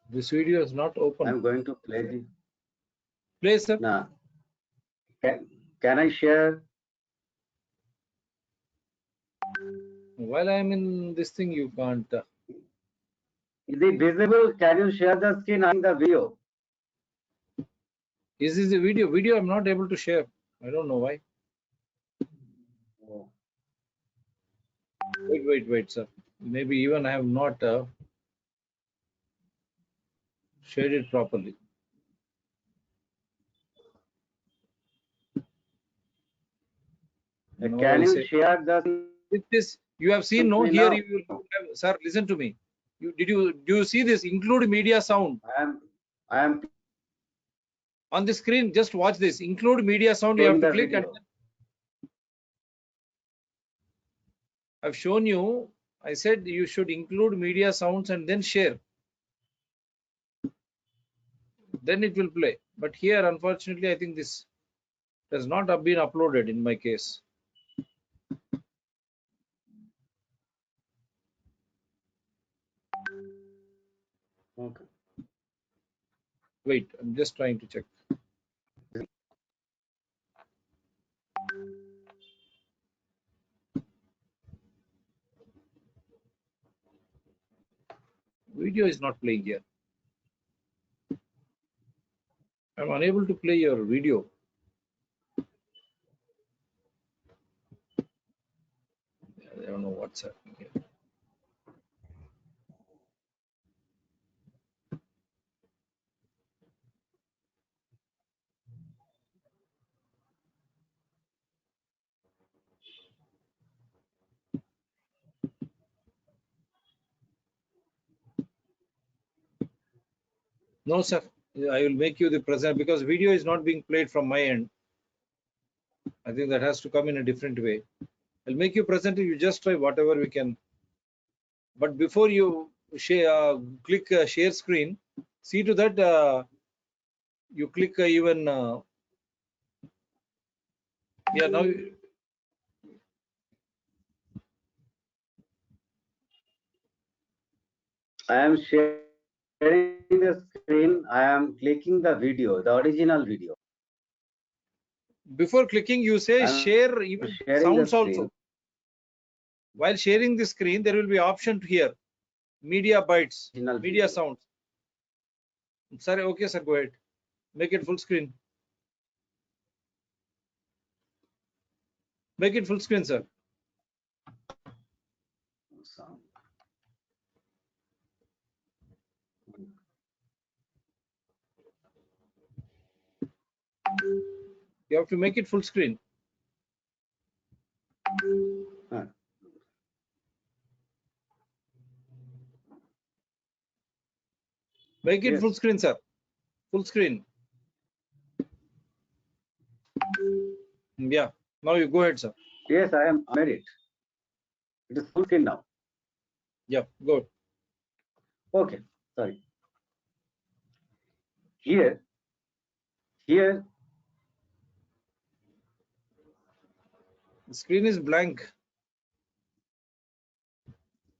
This video is not open. I'm going to play the. Play, sir. Nah. Can I share? While I am in this thing, you can't. Is it visible? Can you share the screen and the video? Is this the video? Video I'm not able to share. I don't know why. Oh. Wait, sir. Maybe even I have not shared it properly. Now Can I you say, share the with this, you have seen, no? screen Here now? you will have, sir, listen to me. Do you see this? Include media sound I am on the screen. Just watch this. Include media sound. You have playing to the click, and video. I've shown you. I said you should include media sounds and then share. Then it will play. But here, unfortunately, I think this has not been uploaded in my case. Okay. Wait, I'm just trying to check. Video is not playing here. I'm unable to play your video. I don't know what's happening here. No, sir. I will make you the presenter because video is not being played from my end. I think that has to come in a different way. I'll make you presenter. You just try whatever we can. But before you share, click share screen, see to that you click even. Yeah, now I am sharing the screen. I am clicking the video, the original video. before clicking, you say I am share even sharing the sounds screen. also. While sharing the screen, there will be option to hear media bytes, Original media video. sounds. Sorry, okay, sir, go ahead. Make it full screen. Make it full screen, sir. Sound. You have to make it full screen. Huh. Make it Yes. full screen, sir. Full screen. Yeah. Now you go ahead, sir. Yes, I am made it. It is full screen now. Yeah, go. Okay. Sorry. Here, The screen is blank.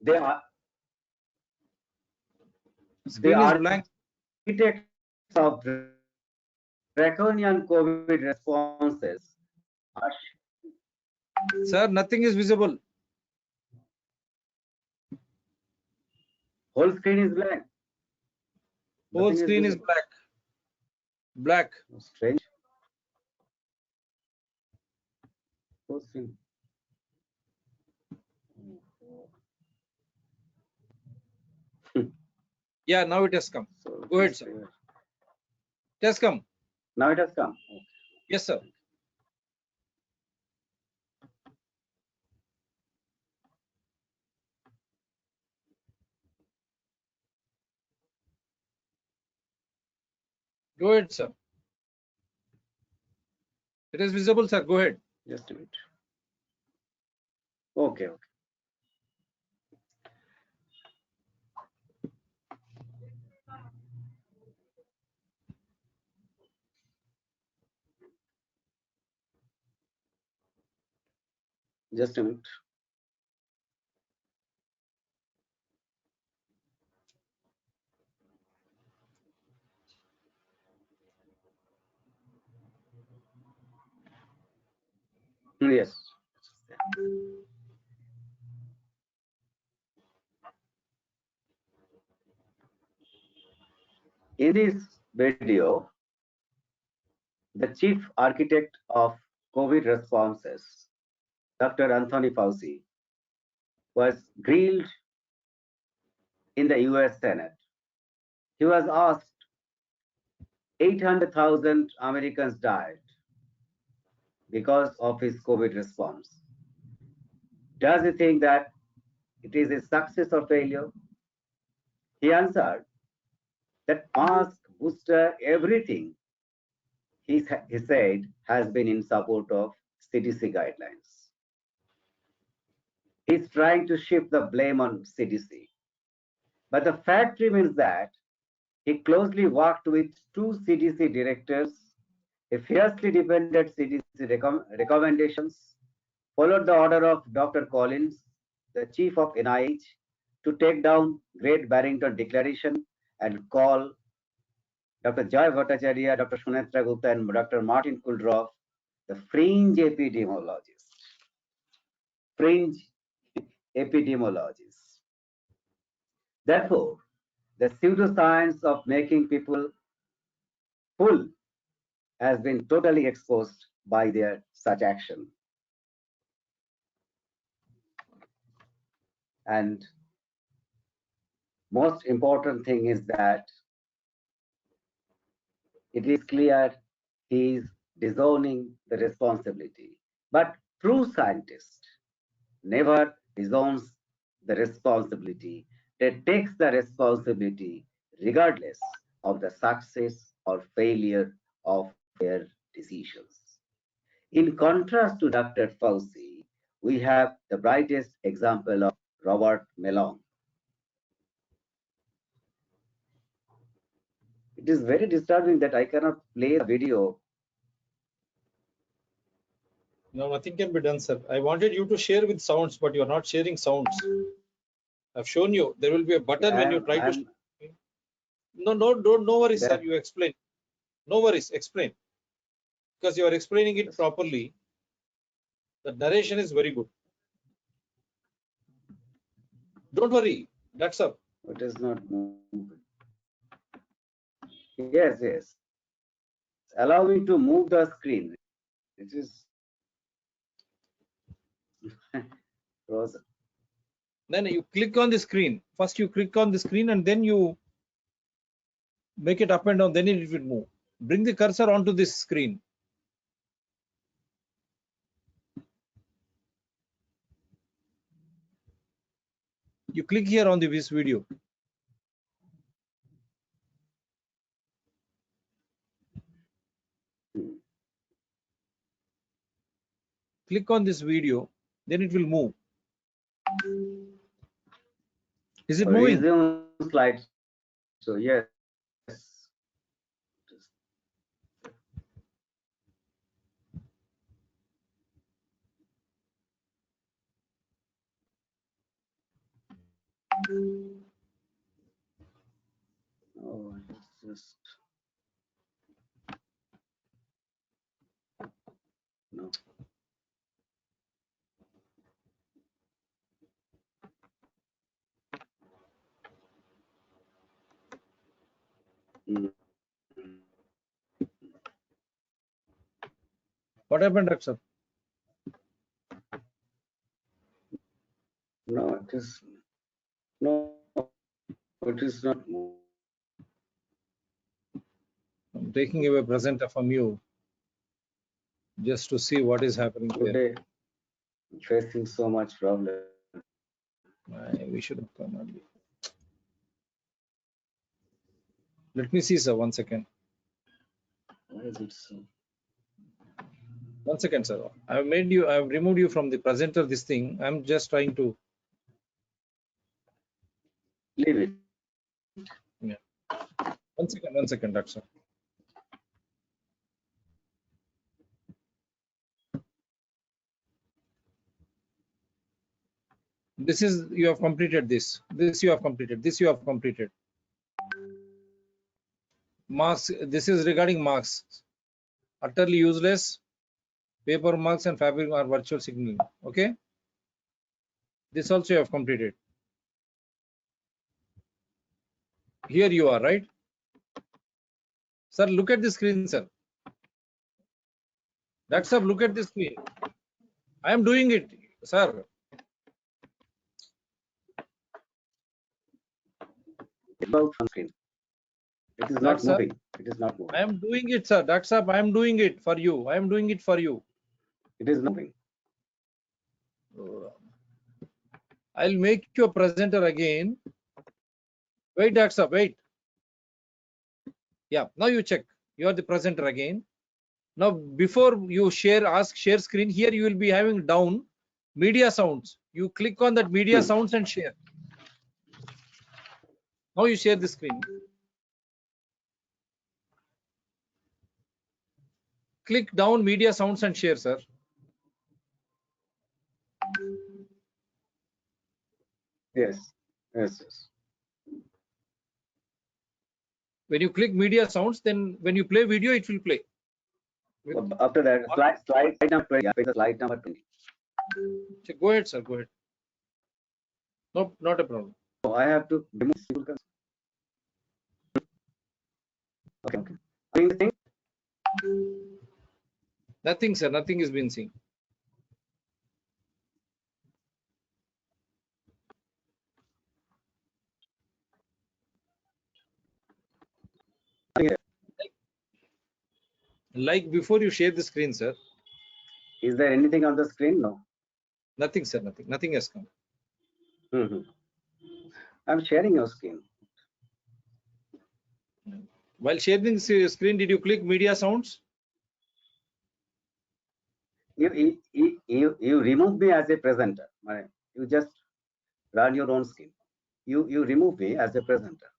they are The the screen is blank. architects of draconian COVID responses are Sir, nothing is visible. whole screen is blank. Whole Nothing screen is visible. black. Black. Strange. Whole screen. Yeah, now it has come. So Go ahead, sir. It has come. Now it has come. Okay. Yes, sir. Go ahead, sir. It is visible, sir. Go ahead. Just a minute. Okay, okay. Just a minute. Yes. In this video, the chief architect of COVID responses, Dr. Anthony Fauci, was grilled in the US Senate. He was asked, 800,000 Americans died because of his COVID response. Does he think that it is a success or failure? He answered that mask, booster, everything, he said, has been in support of CDC guidelines. He's trying to shift the blame on CDC. But the fact remains that he closely worked with two CDC directors. He fiercely defended CDC recommendations, followed the order of Dr. Collins, the chief of NIH, to take down Great Barrington Declaration and call Dr. Joy Bhattacharya, Dr. Sunetra Gupta, and Dr. Martin Kulroff the fringe epidemiologists. Fringe epidemiologists. Therefore, the pseudoscience of making people full has been totally exposed by their such action. And most important thing is that it is clear he is disowning the responsibility. But true scientist never disowns the responsibility. They takes the responsibility regardless of the success or failure of their decisions. In contrast to Dr. Fauci, we have the brightest example of Robert Malone. It is very disturbing that I cannot play the video. No, nothing can be done, sir. I wanted you to share with sounds, but you are not sharing sounds. I've shown you. There will be a button when you try to. No worries, sir. You explain. No worries. Explain. Because you are explaining it properly. The narration is very good. Don't worry. That's up. It is not moving. Yes. Allow me to move the screen. It is frozen. Then you click on the screen. First you click on the screen and then you make it up and down. Then it will move. Bring the cursor onto this screen. You click here on this video. Click on this video, then it will move. Is it moving? Resume slide. So yes. Oh, it's just no. What happened, Rakshar? No, it is no. It is not. I'm taking away presenter from you just to see what is happening Today, facing so much problem. We should have come early. Let me see, sir. 1 second. Why is it so? 1 second, sir. I've removed you from the presenter. This thing. I'm just trying to Leave it. Yeah. 1 second, Rakshar. This is, you have completed this. This you have completed. This you have completed. Marks. This is regarding marks. Utterly useless. Paper marks and fabric are virtual signaling. Okay. This also you have completed. Here you are, right? Sir, look at the screen, sir. That's up. Look at the screen. I am doing it, sir. About from screen. It is not That's up. moving. It is not moving. I am doing it, sir. That's up. I am doing it for you. I am doing it for you. It is not moving. I'll make you a presenter again. Wait, that's up. Wait. Yeah. Now you check. You are the presenter again. Now, before you ask share screen, here you will be having down media sounds. You click on that media sounds and share. Now you share the screen. Click down media sounds and share, sir. Yes. Yes. Yes. When you click media sounds, then when you play video, it will play. After that, slide number 20. Slide number 20. Go ahead, sir. Go ahead. No, not a problem. So I have to remove. Okay. Okay. Anything? Nothing, sir. Nothing is being seen. Like before you share the screen, sir. Is there anything on the screen? No. Nothing, sir. Nothing. Nothing has come. I'm sharing your screen. While sharing the screen, did you click media sounds? You remove me as a presenter. You just run your own screen. You remove me as a presenter.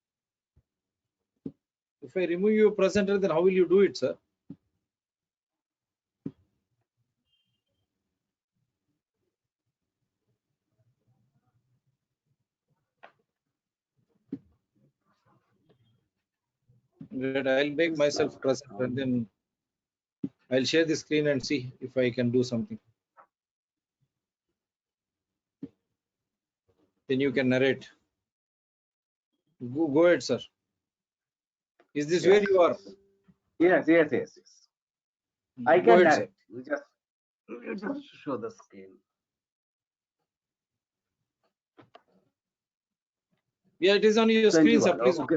If I remove your presenter, then how will you do it, sir? I'll make myself present and then I'll share the screen and see if I can do something. Then you can narrate. Go ahead, sir. Is this where you are? Yes. I can narrate. You just show the screen. Yeah, it is on your screen, sir. Please. Okay.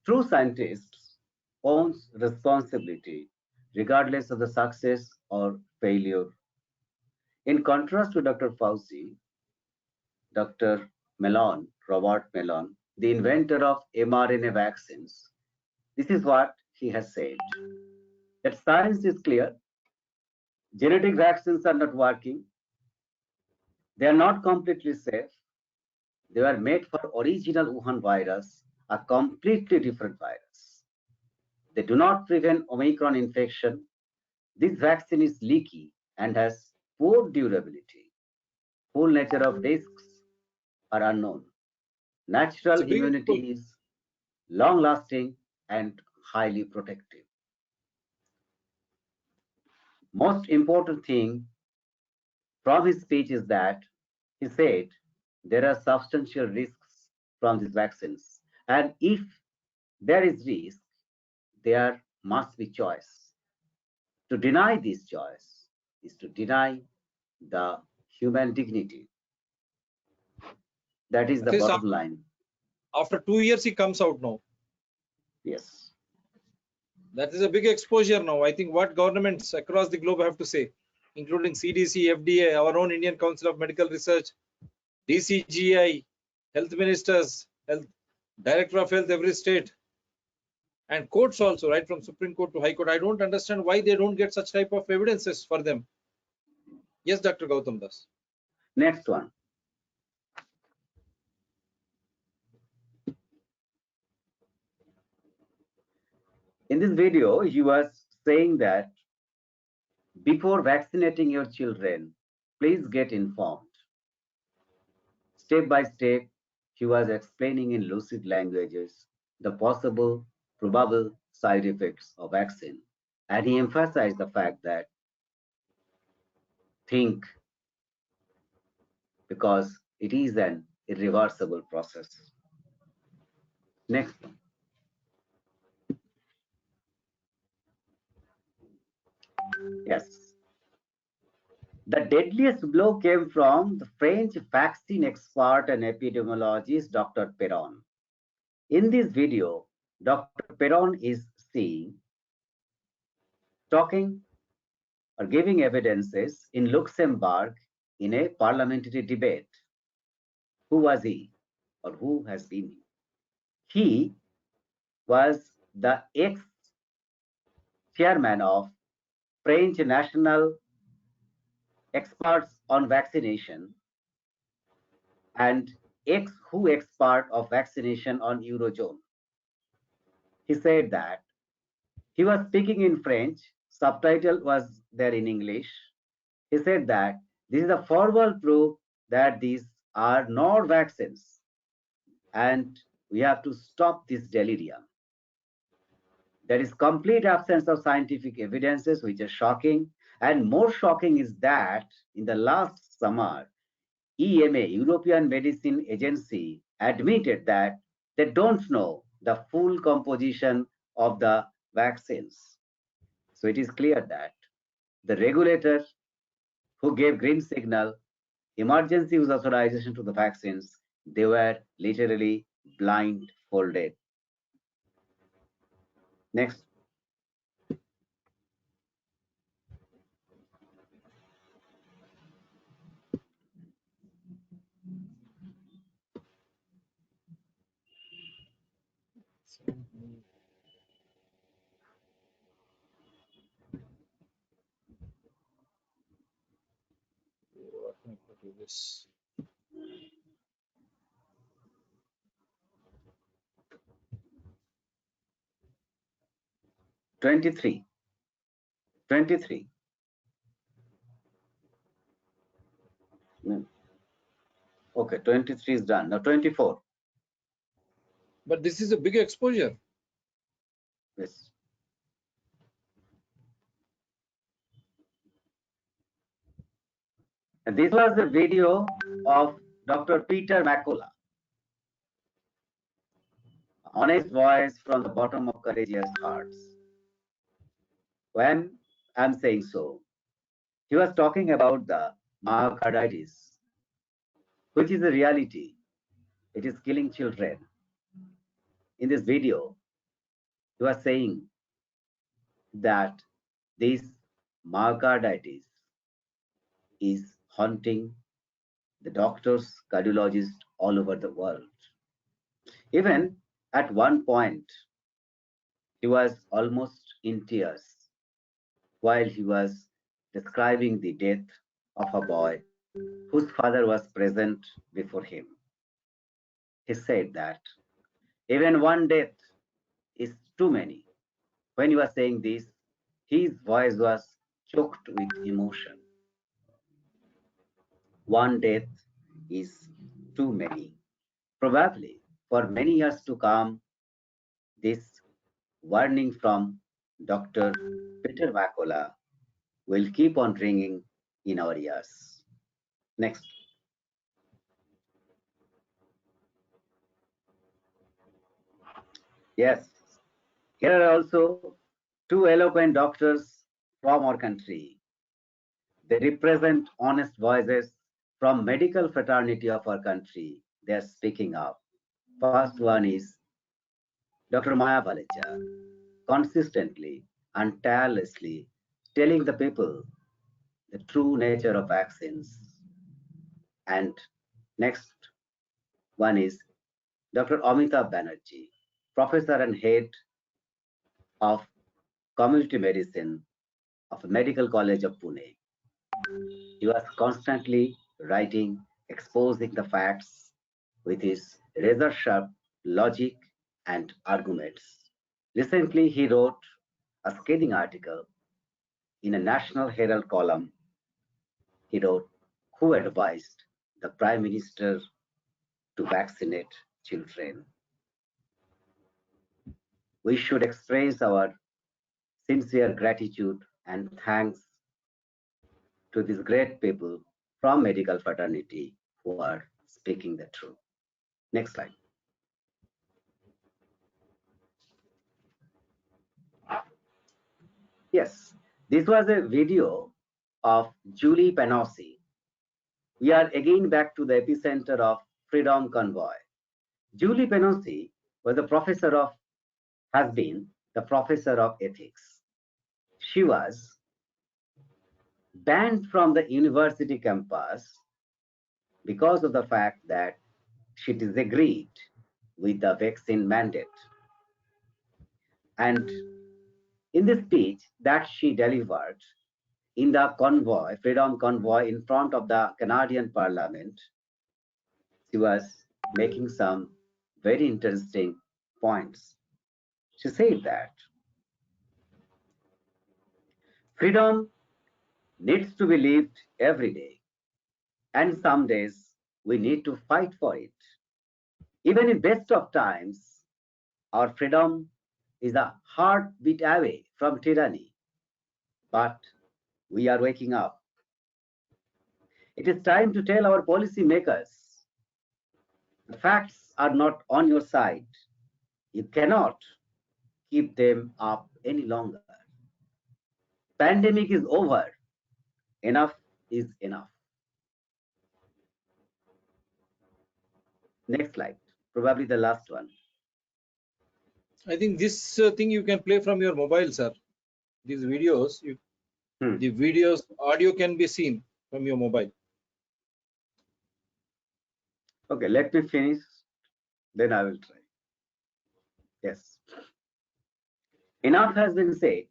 True scientists owns responsibility regardless of the success or failure. In contrast to Dr. Fauci, Dr. Robert Malone, the inventor of mRNA vaccines, this is what he has said. That science is clear. Genetic vaccines are not working. They are not completely safe. They were made for original Wuhan virus, a completely different virus. They do not prevent Omicron infection. This vaccine is leaky and has poor durability. Full nature of risks are unknown. Natural immunity is long-lasting and highly protective. Most important thing from his speech is that he said there are substantial risks from these vaccines, and if there is risk, there must be choice. To deny this choice is to deny the human dignity. That is the bottom line. After 2 years, he comes out now. Yes. That is a big exposure now. I think what governments across the globe have to say, including CDC, FDA, our own Indian Council of Medical Research, DCGI, health ministers, director of health every state, and courts also, right from Supreme Court to High Court. I don't understand why they don't get such type of evidences for them. Yes, Dr. Gautam Das. Next one. In this video, he was saying that before vaccinating your children, please get informed. Step by step, he was explaining in lucid languages the possible, probable side effects of vaccine. And he emphasized the fact that think, because it is an irreversible process. Next one. Yes. The deadliest blow came from the French vaccine expert and epidemiologist Dr. Perron. In this video, Dr. Perron is seen talking or giving evidences in Luxembourg in a parliamentary debate. Who was he or who has been he? He was the ex-chairman of French National Experts on Vaccination and ex-WHO expert of vaccination on Eurozone. He said that he was speaking in French, subtitle was there in English. He said that this is a formal proof that these are not vaccines and we have to stop this delirium. There is complete absence of scientific evidences, which is shocking. And more shocking is that in the last summer, EMA, European Medicine Agency, admitted that they don't know the full composition of the vaccines. So it is clear that the regulator who gave green signal, emergency use authorization to the vaccines, they were literally blindfolded. Next. This. 23. Okay, 23 is done. Now 24. But this is a big exposure. Yes. And this was the video of Dr. Peter McCullough. Honest voice from the bottom of courageous hearts. When I'm saying so, he was talking about the myocarditis, which is a reality. It is killing children. In this video, he was saying that this myocarditis is haunting the doctors, cardiologists all over the world. Even at one point, he was almost in tears while he was describing the death of a boy whose father was present before him. He said that even one death is too many. When he was saying this, his voice was choked with emotion. One death is too many. Probably for many years to come, this warning from Dr. Peter McCullough will keep on ringing in our ears. Next. Yes, here are also two eloquent doctors from our country. They represent honest voices from medical fraternity of our country. They are speaking up. First one is Dr. Maya Valecha, consistently and tirelessly telling the people the true nature of vaccines. And next one is Dr. Amitabh Banerjee, professor and head of community medicine of Medical College of Pune. He was constantly writing, exposing the facts with his razor-sharp logic and arguments. Recently, he wrote a scathing article in a National Herald column. He wrote, "Who advised the Prime Minister to vaccinate children?" We should express our sincere gratitude and thanks to these great people from medical fraternity who are speaking the truth. Next slide. Yes, This was a video of Julie Penossi. We are again back to the epicenter of Freedom Convoy. Julie Penossi was has been the professor of ethics. She was banned from the university campus because of the fact that she disagreed with the vaccine mandate. And in the speech that she delivered in the convoy, Freedom Convoy, in front of the Canadian Parliament, she was making some very interesting points. She said that freedom needs to be lived every day, and some days we need to fight for it. Even in best of times, our freedom is a heartbeat away from tyranny, but we are waking up. It is time to tell our policymakers the facts are not on your side. You cannot keep them up any longer. Pandemic is over. Enough is enough. Next slide, probably the last one. I think this thing you can play from your mobile, sir. These videos, the videos, audio can be seen from your mobile. Okay, let me finish, then I will try. Yes. Enough has been said.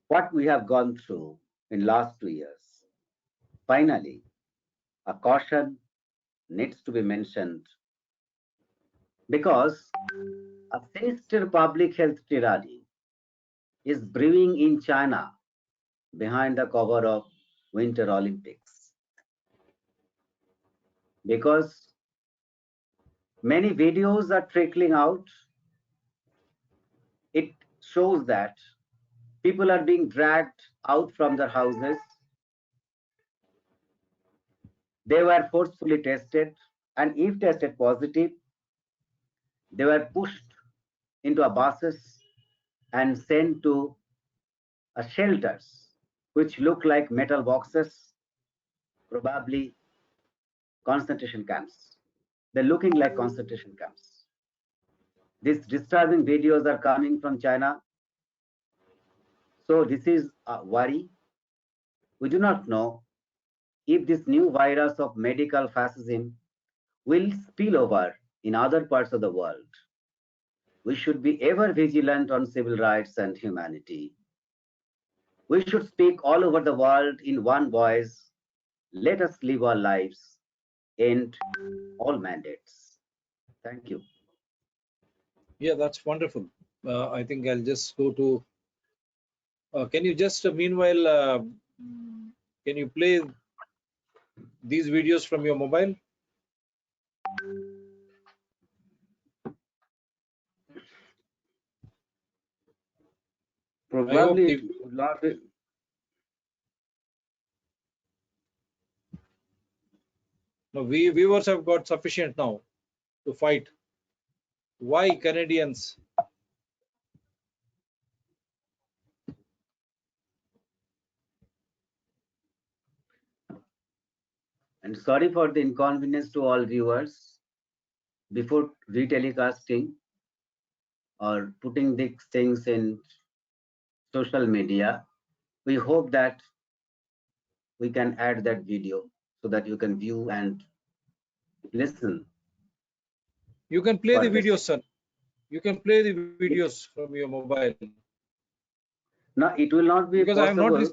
What we have gone through in last 2 years. Finally, a caution needs to be mentioned because a sinister public health tyranny is brewing in China behind the cover of Winter Olympics. Because many videos are trickling out, it shows that people are being dragged out from their houses. They were forcefully tested, and if tested positive, they were pushed into a buses and sent to shelters which look like metal boxes, probably concentration camps. They're looking like concentration camps. These disturbing videos are coming from China. So this is a worry. We do not know if this new virus of medical fascism will spill over in other parts of the world. We should be ever vigilant on civil rights and humanity. We should speak all over the world in one voice. Let us live our lives, end all mandates. Thank you. Yeah, that's wonderful. I think I'll just go to. Can you just meanwhile, can you play these videos from your mobile? Probably it would not be. No, we viewers have got sufficient now to fight. Why Canadians? And sorry for the inconvenience to all viewers. Before retelecasting or putting these things in social media, we hope that we can add that video so that you can view and listen. You can play the videos, sir. You can play the videos from your mobile. No, it will not be because possible. I am not.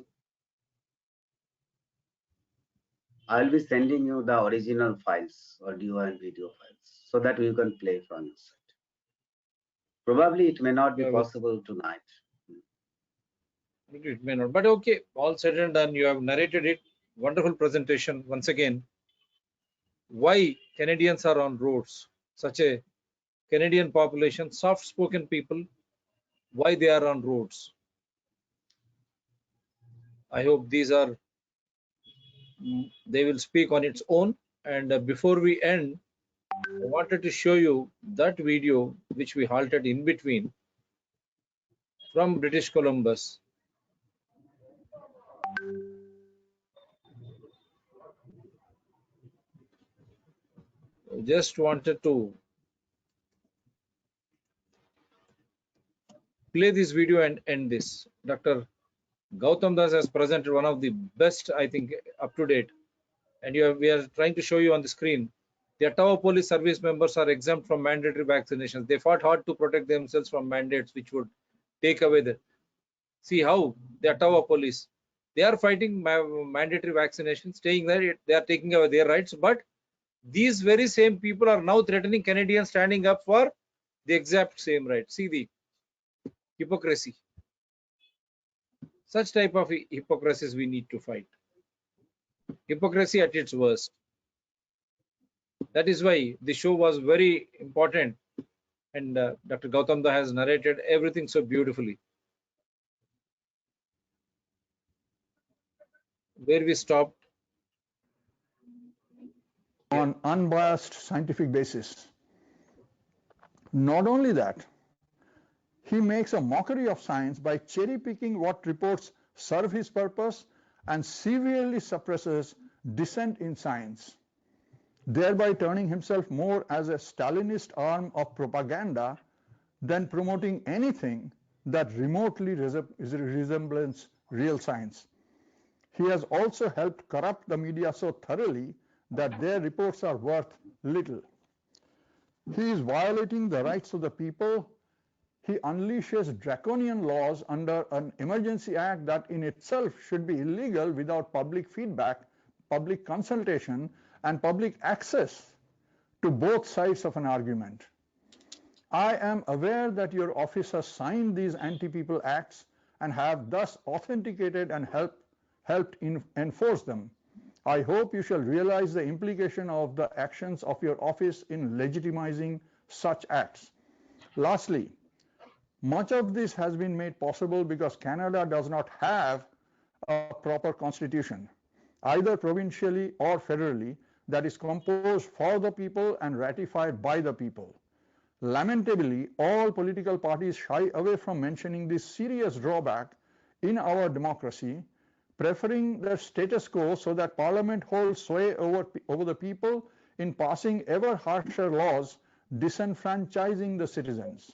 I'll be sending you the original files, audio and video files, so that you can play from your side. Probably it may not be possible tonight. It may not, but okay, all said and done, you have narrated it. Wonderful presentation once again. Why Canadians are on roads? Such a Canadian population, soft-spoken people, why they are on roads? I hope these are, they will speak on its own. And before we end, I wanted to show you that video which we halted in between from British Columbus. just wanted to play this video and end this. Dr. Gautam Das has presented one of the best, I think, up to date. And we are trying to show you on the screen. The Ottawa police service members are exempt from mandatory vaccinations. They fought hard to protect themselves from mandates which would take away the. See how the Ottawa police, they are fighting mandatory vaccination, staying there, they are taking away their rights. But these very same people are now threatening Canadians standing up for the exact same right. See the hypocrisy. Such type of hypocrisies we need to fight. Hypocrisy at its worst. That is why the show was very important, and Dr. Gautam Da has narrated everything so beautifully. Where we stopped? On unbiased scientific basis. Not only that, he makes a mockery of science by cherry-picking what reports serve his purpose and severely suppresses dissent in science, thereby turning himself more as a Stalinist arm of propaganda than promoting anything that remotely resembles real science. He has also helped corrupt the media so thoroughly that their reports are worth little. He is violating the rights of the people. He unleashes draconian laws under an emergency act that in itself should be illegal without public feedback, public consultation, and public access to both sides of an argument. I am aware that your office has signed these anti-people acts and have thus authenticated and helped enforce them. I hope you shall realize the implication of the actions of your office in legitimizing such acts. Lastly, much of this has been made possible because Canada does not have a proper constitution, either provincially or federally, that is composed for the people and ratified by the people. Lamentably, all political parties shy away from mentioning this serious drawback in our democracy, preferring the status quo so that Parliament holds sway over the people in passing ever harsher laws disenfranchising the citizens.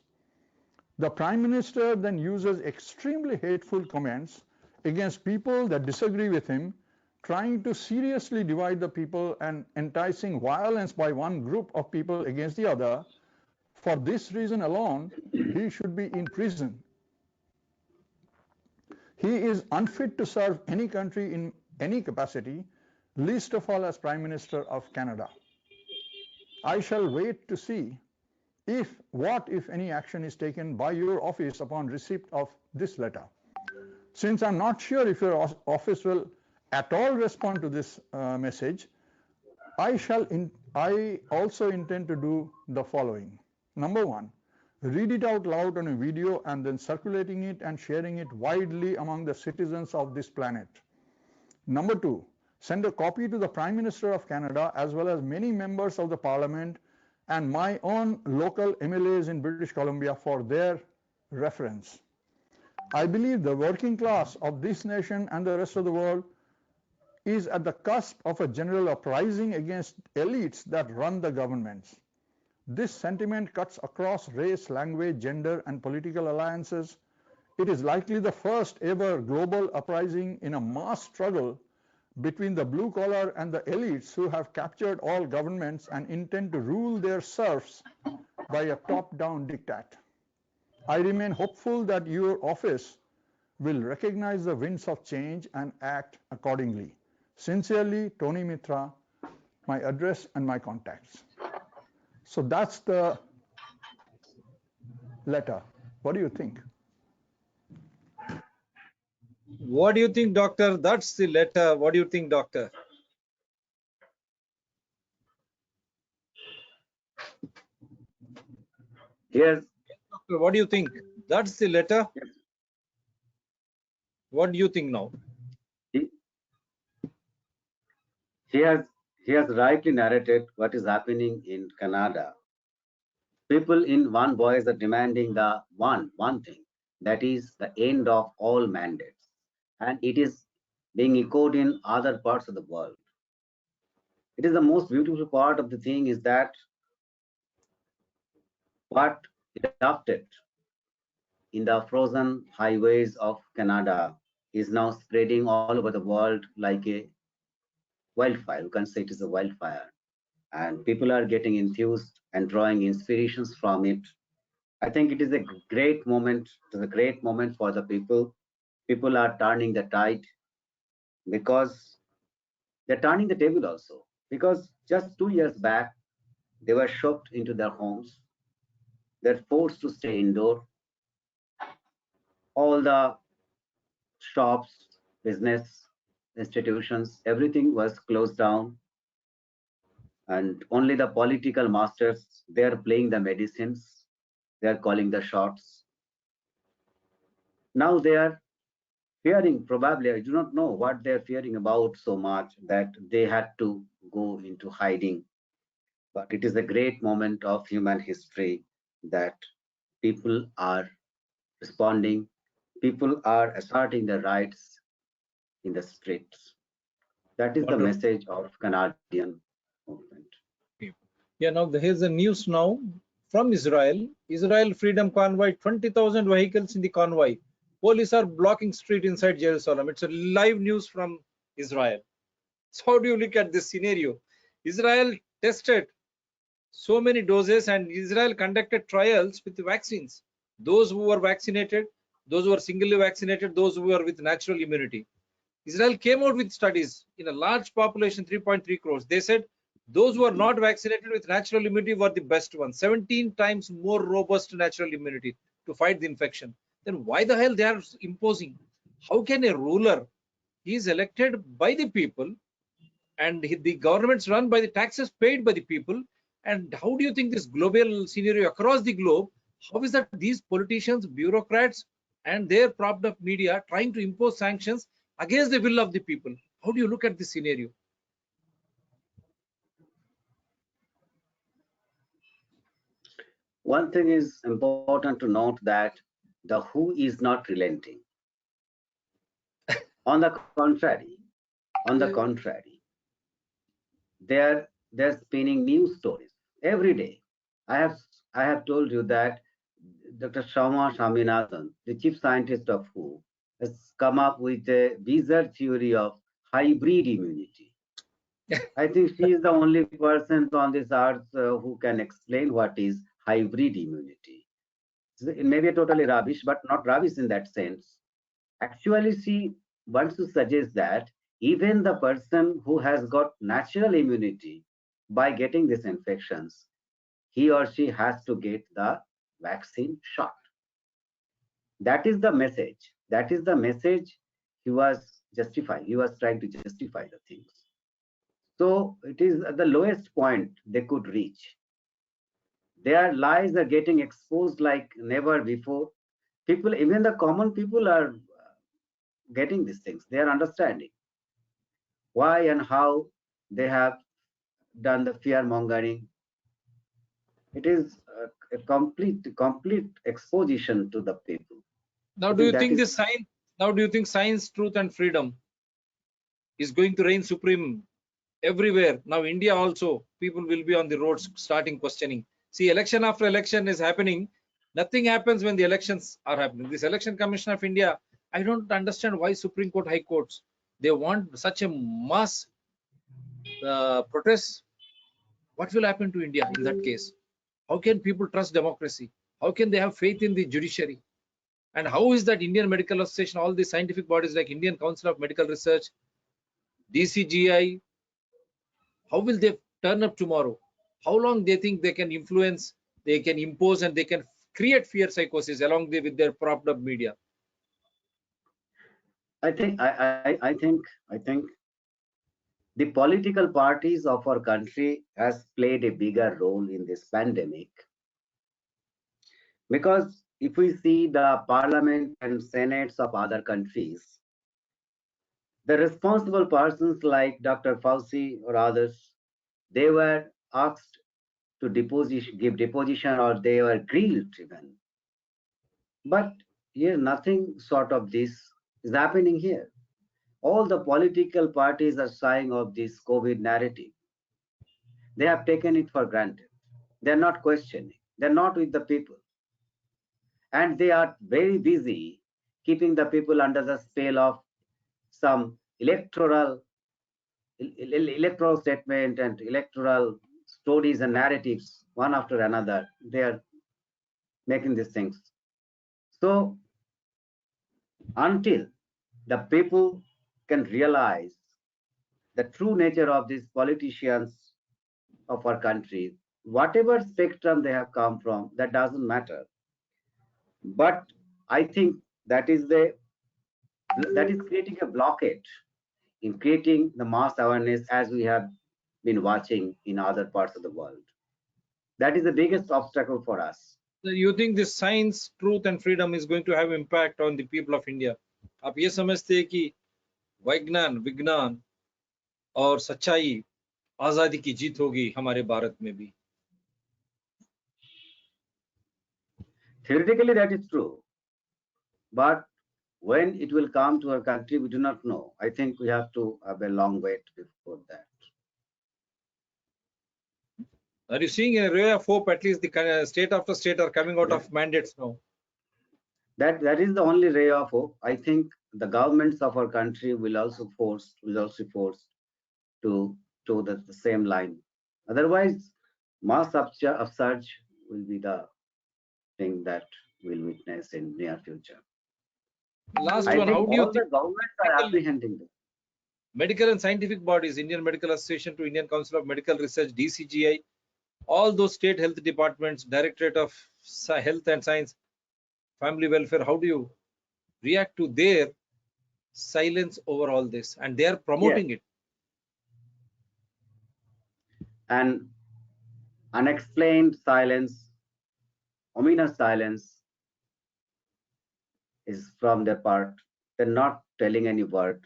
The Prime Minister then uses extremely hateful comments against people that disagree with him, trying to seriously divide the people and enticing violence by one group of people against the other. For this reason alone, he should be in prison. He is unfit to serve any country in any capacity, least of all as Prime Minister of Canada. I shall wait to see what, if any, action is taken by your office upon receipt of this letter. Since I'm not sure if your office will at all respond to this message, I also intend to do the following. Number one, read it out loud on a video and then circulating it and sharing it widely among the citizens of this planet. Number two, send a copy to the Prime Minister of Canada as well as many members of the Parliament and my own local MLAs in British Columbia for their reference. I believe the working class of this nation and the rest of the world is at the cusp of a general uprising against elites that run the governments. This sentiment cuts across race, language, gender, and political alliances. It is likely the first ever global uprising in a mass struggle between the blue collar and the elites who have captured all governments and intend to rule their serfs by a top-down diktat. I remain hopeful that your office will recognize the winds of change and act accordingly. Sincerely, Tony Mitra, my address and my contacts. So that's the letter. What do you think? What do you think, doctor? That's the letter. What do you think, doctor? Yes. Doctor, what do you think? That's the letter. What do you think now? He has rightly narrated what is happening in Canada. People in one voice are demanding the one thing, that is the end of all mandates. And it is being echoed in other parts of the world. It is the most beautiful part of the thing is that what erupted in the frozen highways of Canada is now spreading all over the world like a wildfire. You can say it is a wildfire. And people are getting enthused and drawing inspirations from it. I think it is a great moment. It is a great moment for the people. People are turning the tide because they're turning the table also. Because just 2 years back, they were shocked into their homes. They're forced to stay indoor. All the shops, business, institutions, everything was closed down. And only the political masters, they're playing the medicines, they're calling the shots. Now they are fearing, probably, I do not know what they're fearing about so much that they had to go into hiding. But it is a great moment of human history that people are responding, people are asserting their rights in the streets. That is the Wonderful. message of Canadian movement. Yeah, now here's the news now from Israel. Israel Freedom Convoy, 20,000 vehicles in the convoy. Police are blocking street inside Jerusalem. It's a live news from Israel. So how do you look at this scenario? Israel tested so many doses and Israel conducted trials with the vaccines. Those who were vaccinated, those who were singly vaccinated, those who were with natural immunity. Israel came out with studies in a large population, 3.3 crores. They said those who are not vaccinated with natural immunity were the best ones, 17 times more robust natural immunity to fight the infection. Then why the hell they are imposing? How can a ruler, he is elected by the people and the governments run by the taxes paid by the people? And how do you think this global scenario across the globe, how is that these politicians, bureaucrats, and their propped up media trying to impose sanctions against the will of the people? How do you look at this scenario? One thing is important to note that the WHO is not relenting. On the contrary, they're spinning news stories every day. I have told you that Dr. Shama Shaminathan, the chief scientist of WHO, has come up with a bizarre theory of hybrid immunity. I think she is the only person on this earth who can explain what is hybrid immunity. It may be totally rubbish, but not rubbish in that sense. Actually, she wants to suggest that even the person who has got natural immunity by getting these infections, he or she has to get the vaccine shot. That is the message. That is the message he was justifying. He was trying to justify the things. So it is at the lowest point they could reach. Their lies are getting exposed like never before. People, even the common people, are getting these things. They are understanding why and how they have done the fear mongering. It is a complete exposition to the people. Now, I do think you that think is this science? Now, do you think science, truth, and freedom is going to reign supreme everywhere? Now, India also, people will be on the roads starting questioning. See, election after election is happening. Nothing happens when the elections are happening. This Election Commission of India, I don't understand why Supreme Court, High Courts, they want such a mass protest. What will happen to India in that case? How can people trust democracy? How can they have faith in the judiciary? And how is that Indian Medical Association, all the scientific bodies like Indian Council of Medical Research, DCGI, how will they turn up tomorrow? How long they think they can influence, they can impose, and they can create fear psychosis along with their propped up media? I think the political parties of our country has played a bigger role in this pandemic, because if we see the parliament and senates of other countries, the responsible persons like Dr. Fauci or others, they were asked to give deposition, or they were grilled even. But here nothing sort of this is happening here. All the political parties are sighing of this COVID narrative. They have taken it for granted. They're not questioning. They're not with the people. And they are very busy keeping the people under the spell of some electoral statement and electoral stories and narratives, one after another. They are making these things. So until the people can realize the true nature of these politicians of our country, whatever spectrum they have come from, that doesn't matter. But I think that is creating a blockade in creating the mass awareness as we have been watching in other parts of the world. That is the biggest obstacle for us. So you think this science, truth and freedom is going to have impact on the people of India? आप ये समझते हैं कि विज्ञान विज्ञान और सच्चाई आजादी की जीत होगी हमारे भारत में भी? Theoretically, that is true. But when it will come to our country, we do not know. I think we have to have a long wait before that. Are you seeing a ray of hope? At least the state after state are coming out of mandates now. That is the only ray of hope. I think the governments of our country will also forced to the same line. Otherwise, mass upsurge will be the thing that we'll witness in near future. Last I one, think how do you all the think governments are apprehending this. medical and scientific bodies, Indian Medical Association to Indian Council of Medical Research, DCGI, all those state health departments, Directorate of Health and Science, Family Welfare, how do you react to their silence over all this? And they are promoting it. And unexplained silence, ominous silence is from their part. They're not telling any word.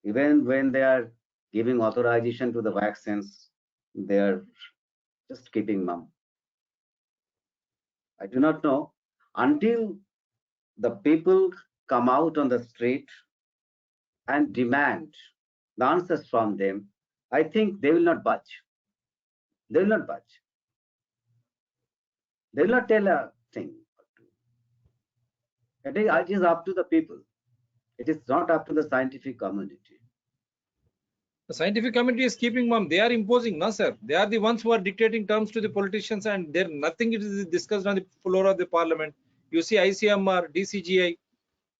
Even when they are giving authorization to the vaccines, they are just keeping mum. I do not know until the people come out on the street and demand the answers from them. I think they will not budge. They will not budge. They will not tell a thing. It is up to the people. It is not up to the scientific community. The scientific community is keeping mum. They are imposing, no sir. They are the ones who are dictating terms to the politicians, and there nothing is discussed on the floor of the parliament. You see ICMR, DCGI,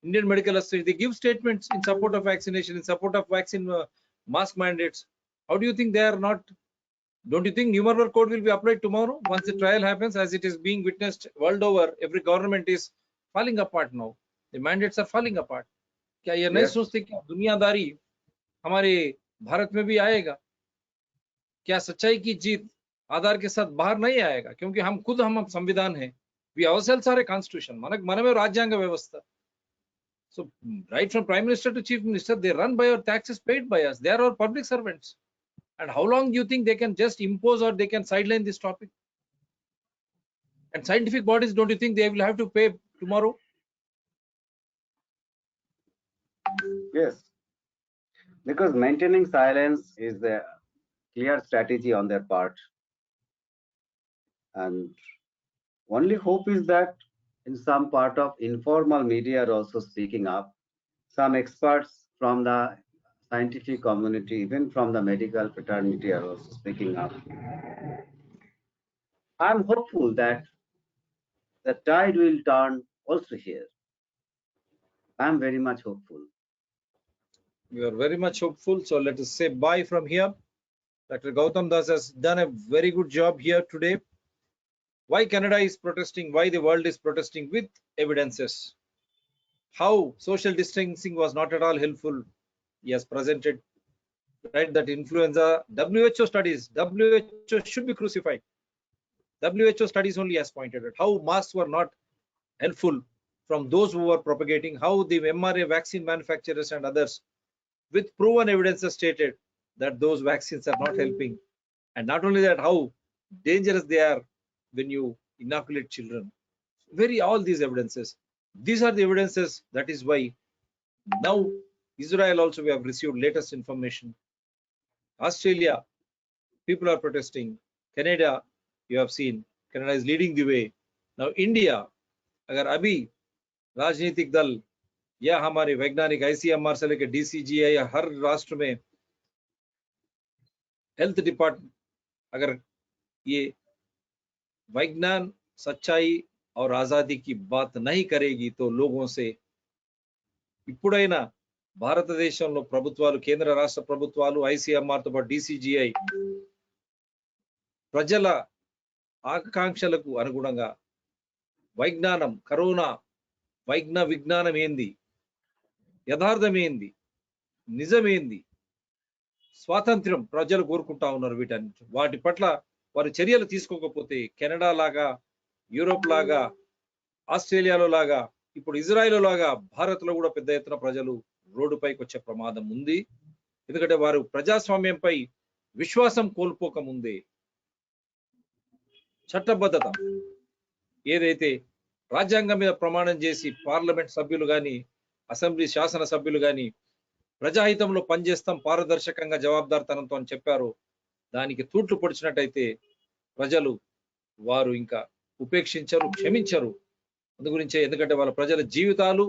Indian Medical Association, they give statements in support of vaccination, in support of vaccine mask mandates. How do you think they are not? Don't you think numeral code will be applied tomorrow once the trial happens, as it is being witnessed world over? Every government is falling apart now. The mandates are falling apart. क्या ये नहीं सोचते कि दुनियादारी हमारे भारत में भी आएगा? क्या सच्चाई की जीत आधार के साथ बाहर नहीं आएगा? क्योंकि हम संविधान हैं. We ourselves are a constitution. మనమే రాజ్యాంగ వ్యవస్థ. So right from Prime Minister to Chief Minister, they run by our taxes paid by us. They are our public servants. And how long do you think they can just impose or they can sideline this topic? And scientific bodies, don't you think they will have to pay tomorrow? Yes, because maintaining silence is a clear strategy on their part. And only hope is that in some part of informal media are also speaking up. Some experts from the scientific community, even from the medical fraternity, are also speaking up. I'm hopeful that the tide will turn also here. I'm very much hopeful. We are very much hopeful. So let us say bye from here. Dr. Gautam Das has done a very good job here today. Why Canada is protesting, why the world is protesting with evidences. How social distancing was not at all helpful. He has presented, right, that influenza, WHO studies, WHO should be crucified. WHO studies only has pointed out how masks were not helpful from those who were propagating, how the mRNA vaccine manufacturers and others with proven evidence has stated that those vaccines are not helping. And not only that, how dangerous they are when you inoculate children. All these evidences. These are the evidences. That is why now Israel also we have received latest information. Australia, people are protesting. Canada, you have seen, Canada is leading the way. Now India, अगर अभी राजनीतिक दल या हमारे वैज्ञानिक ICMR से लेकर DCGI या हर राष्ट्र में हेल्थ डिपार्टमेंट अगर ये विज्ञान, सच्चाई और आजादी की बात नहीं करेगी तो लोगों से ఇప్పుడైనా భారతదేశంలో ప్రభుత్వాలు, కేంద్ర రాష్ట్ర ప్రభుత్వాలు, ICMR తో పాటు DCGI ప్రజల ఆకాంక్షలకు అనుగుణంగా వైజ్ఞానం, కరోనా విజ్ఞానం ఏంది, యథార్థం ఏంది, నిజమేంది, స్వాతంత్ర్యం ప్రజలు కోరుకుంటా ఉన్నారు. వాటి పట్ల వారి చర్యలు తీసుకోకపోతే కెనడా లాగా, యూరోప్ లాగా, ఆస్ట్రేలియాలో లాగా, ఇప్పుడు ఇజ్రాయెల్ లాగా భారత్ లో కూడా పెద్ద ఎత్తున ప్రజలు రోడ్డుపైకి వచ్చే ప్రమాదం ఉంది. ఎందుకంటే వారు ప్రజాస్వామ్యంపై విశ్వాసం కోల్పోక ముందే చట్టబద్ధత ఏదైతే రాజ్యాంగం మీద ప్రమాణం చేసి పార్లమెంట్ సభ్యులు గాని, అసెంబ్లీ శాసన సభ్యులు గాని ప్రజాహితంలో పనిచేస్తాం, పారదర్శకంగా జవాబుదారితనంతో అని చెప్పారు, దానికి తూట్లు పొడిచినట్టయితే ప్రజలు వారు ఇంకా ఉపేక్షించరు, క్షమించరు. అందుగురించే, ఎందుకంటే వాళ్ళ ప్రజల జీవితాలు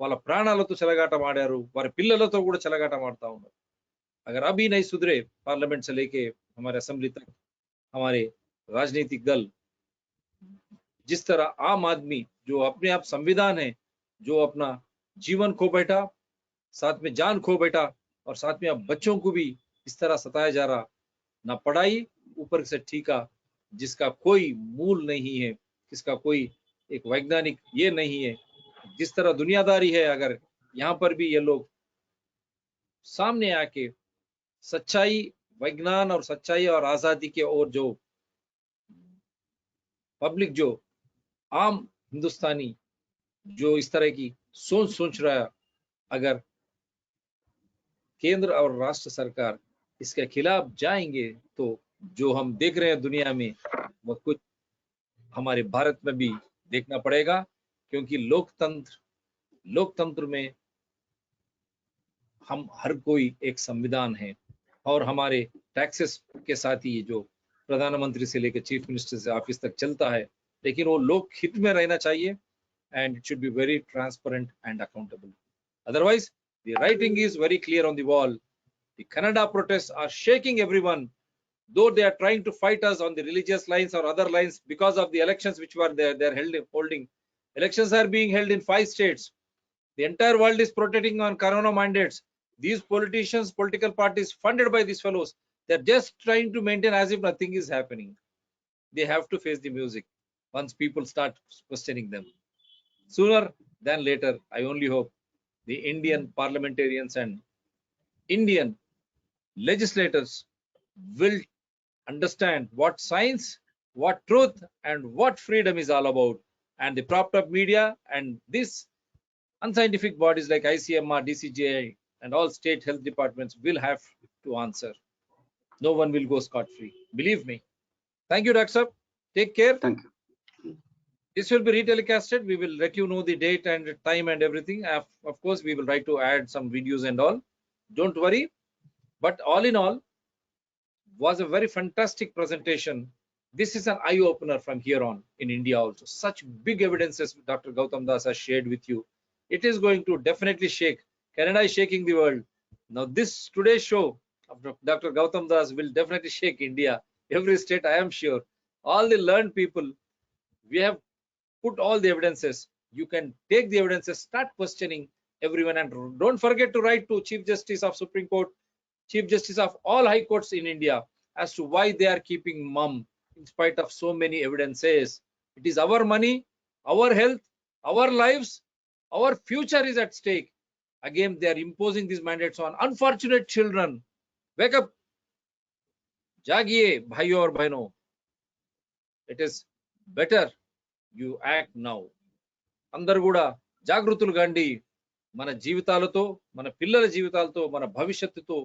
వాళ్ళ ప్రాణాలతో చెలగాటమాడారు, వారి పిల్లలతో కూడా చెలగాటమాడుతా ఉన్నారు. अगर अभी नहीं सुधरे पार्लियामेंट से लेके हमारे असेंबली तक, हमारे राजनीतिक दल जिस तरह आम आदमी जो अपने आप संविधान है, जो अपना जीवन खो बैठा, साथ में जान खो बैठा, और साथ में अब बच्चों को भी इस तरह सताया जा रहा, ना पढ़ाई ऊपर से ठीका जिसका कोई मूल नहीं है, किसका कोई एक वैज्ञानिक ये नहीं है, जिस तरह दुनियादारी है, अगर यहाँ पर भी ये लोग सामने आके सच्चाई, विज्ञान और सच्चाई और आजादी के और जो पब्लिक, जो आम हिंदुस्तानी जो इस तरह की सोच रहा है, अगर केंद्र और राष्ट्र सरकार इसके खिलाफ जाएंगे तो जो हम देख रहे हैं दुनिया में वो कुछ हमारे भारत में भी देखना पड़ेगा, क्योंकि लोकतंत्र में हम हर कोई एक संविधान है, और हमारे टैक्सेस के साथ ही जो प्रधानमंत्री से लेकर चीफ मिनिस्टर से ऑफिस तक चलता है, लेकिन वो लोक हित में रहना चाहिए, and it should be very transparent and accountable. Otherwise, the writing is very clear on the wall. The Canada protests are shaking everyone, though they are trying to fight us on the religious lines or other lines because of the elections which were there. They are holding. Elections are being held in 5 states. The entire world is protesting on corona mandates. These politicians, political parties funded by these fellows, they're just trying to maintain as if nothing is happening. They have to face the music once people start questioning them. Sooner than later, I only hope the Indian parliamentarians and Indian legislators will understand what science, what truth, and what freedom is all about. And the propped up media and this unscientific bodies like ICMR, DCGI, and all state health departments will have to answer. No one will go scot-free. Believe me. Thank you, Dr. Sahab. Take care. Thank you. This will be retelecasted. We will let you know the date and time and everything. Of course, we will try to add some videos and all. Don't worry. But all in all, was a very fantastic presentation. This is an eye-opener from here on in India also. Such big evidences Dr. Gautam Das has shared with you. It is going to definitely shake. Canada is shaking the world. Now this today's show of Dr. Gautam Das will definitely shake India. Every state, I am sure. All the learned people, we have put all the evidences. You can take the evidences, start questioning everyone, and don't forget to write to Chief Justice of Supreme Court, Chief Justice of all high courts in India, as to why they are keeping mum in spite of so many evidences. It is our money, our health, our lives, our future is at stake. Again, they are imposing these mandates on unfortunate children. Wake up. Jagiye, bhaiyo aur bahno. It is better you act now. అందరూ కూడా జాగృతులు కండి. మన జీవితాలతో, మన పిల్లల జీవితాలతో, మన భవిష్యత్తుతో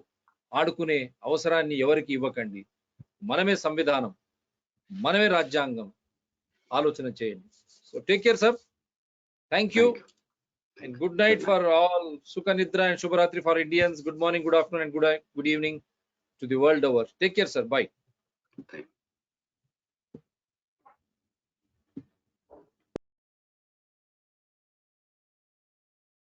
ఆడుకునే అవసరాన్ని ఎవరికి ఇవ్వకండి. మనమే సంవిధానం, మనమే రాజ్యాంగం. ఆలోచన చేయండి. So take care sir. Thank you and good night for all. Sukha Nidra and Shubharatri for Indians. Good morning, good afternoon, and good evening to the world over. Take care, sir. Bye. Thank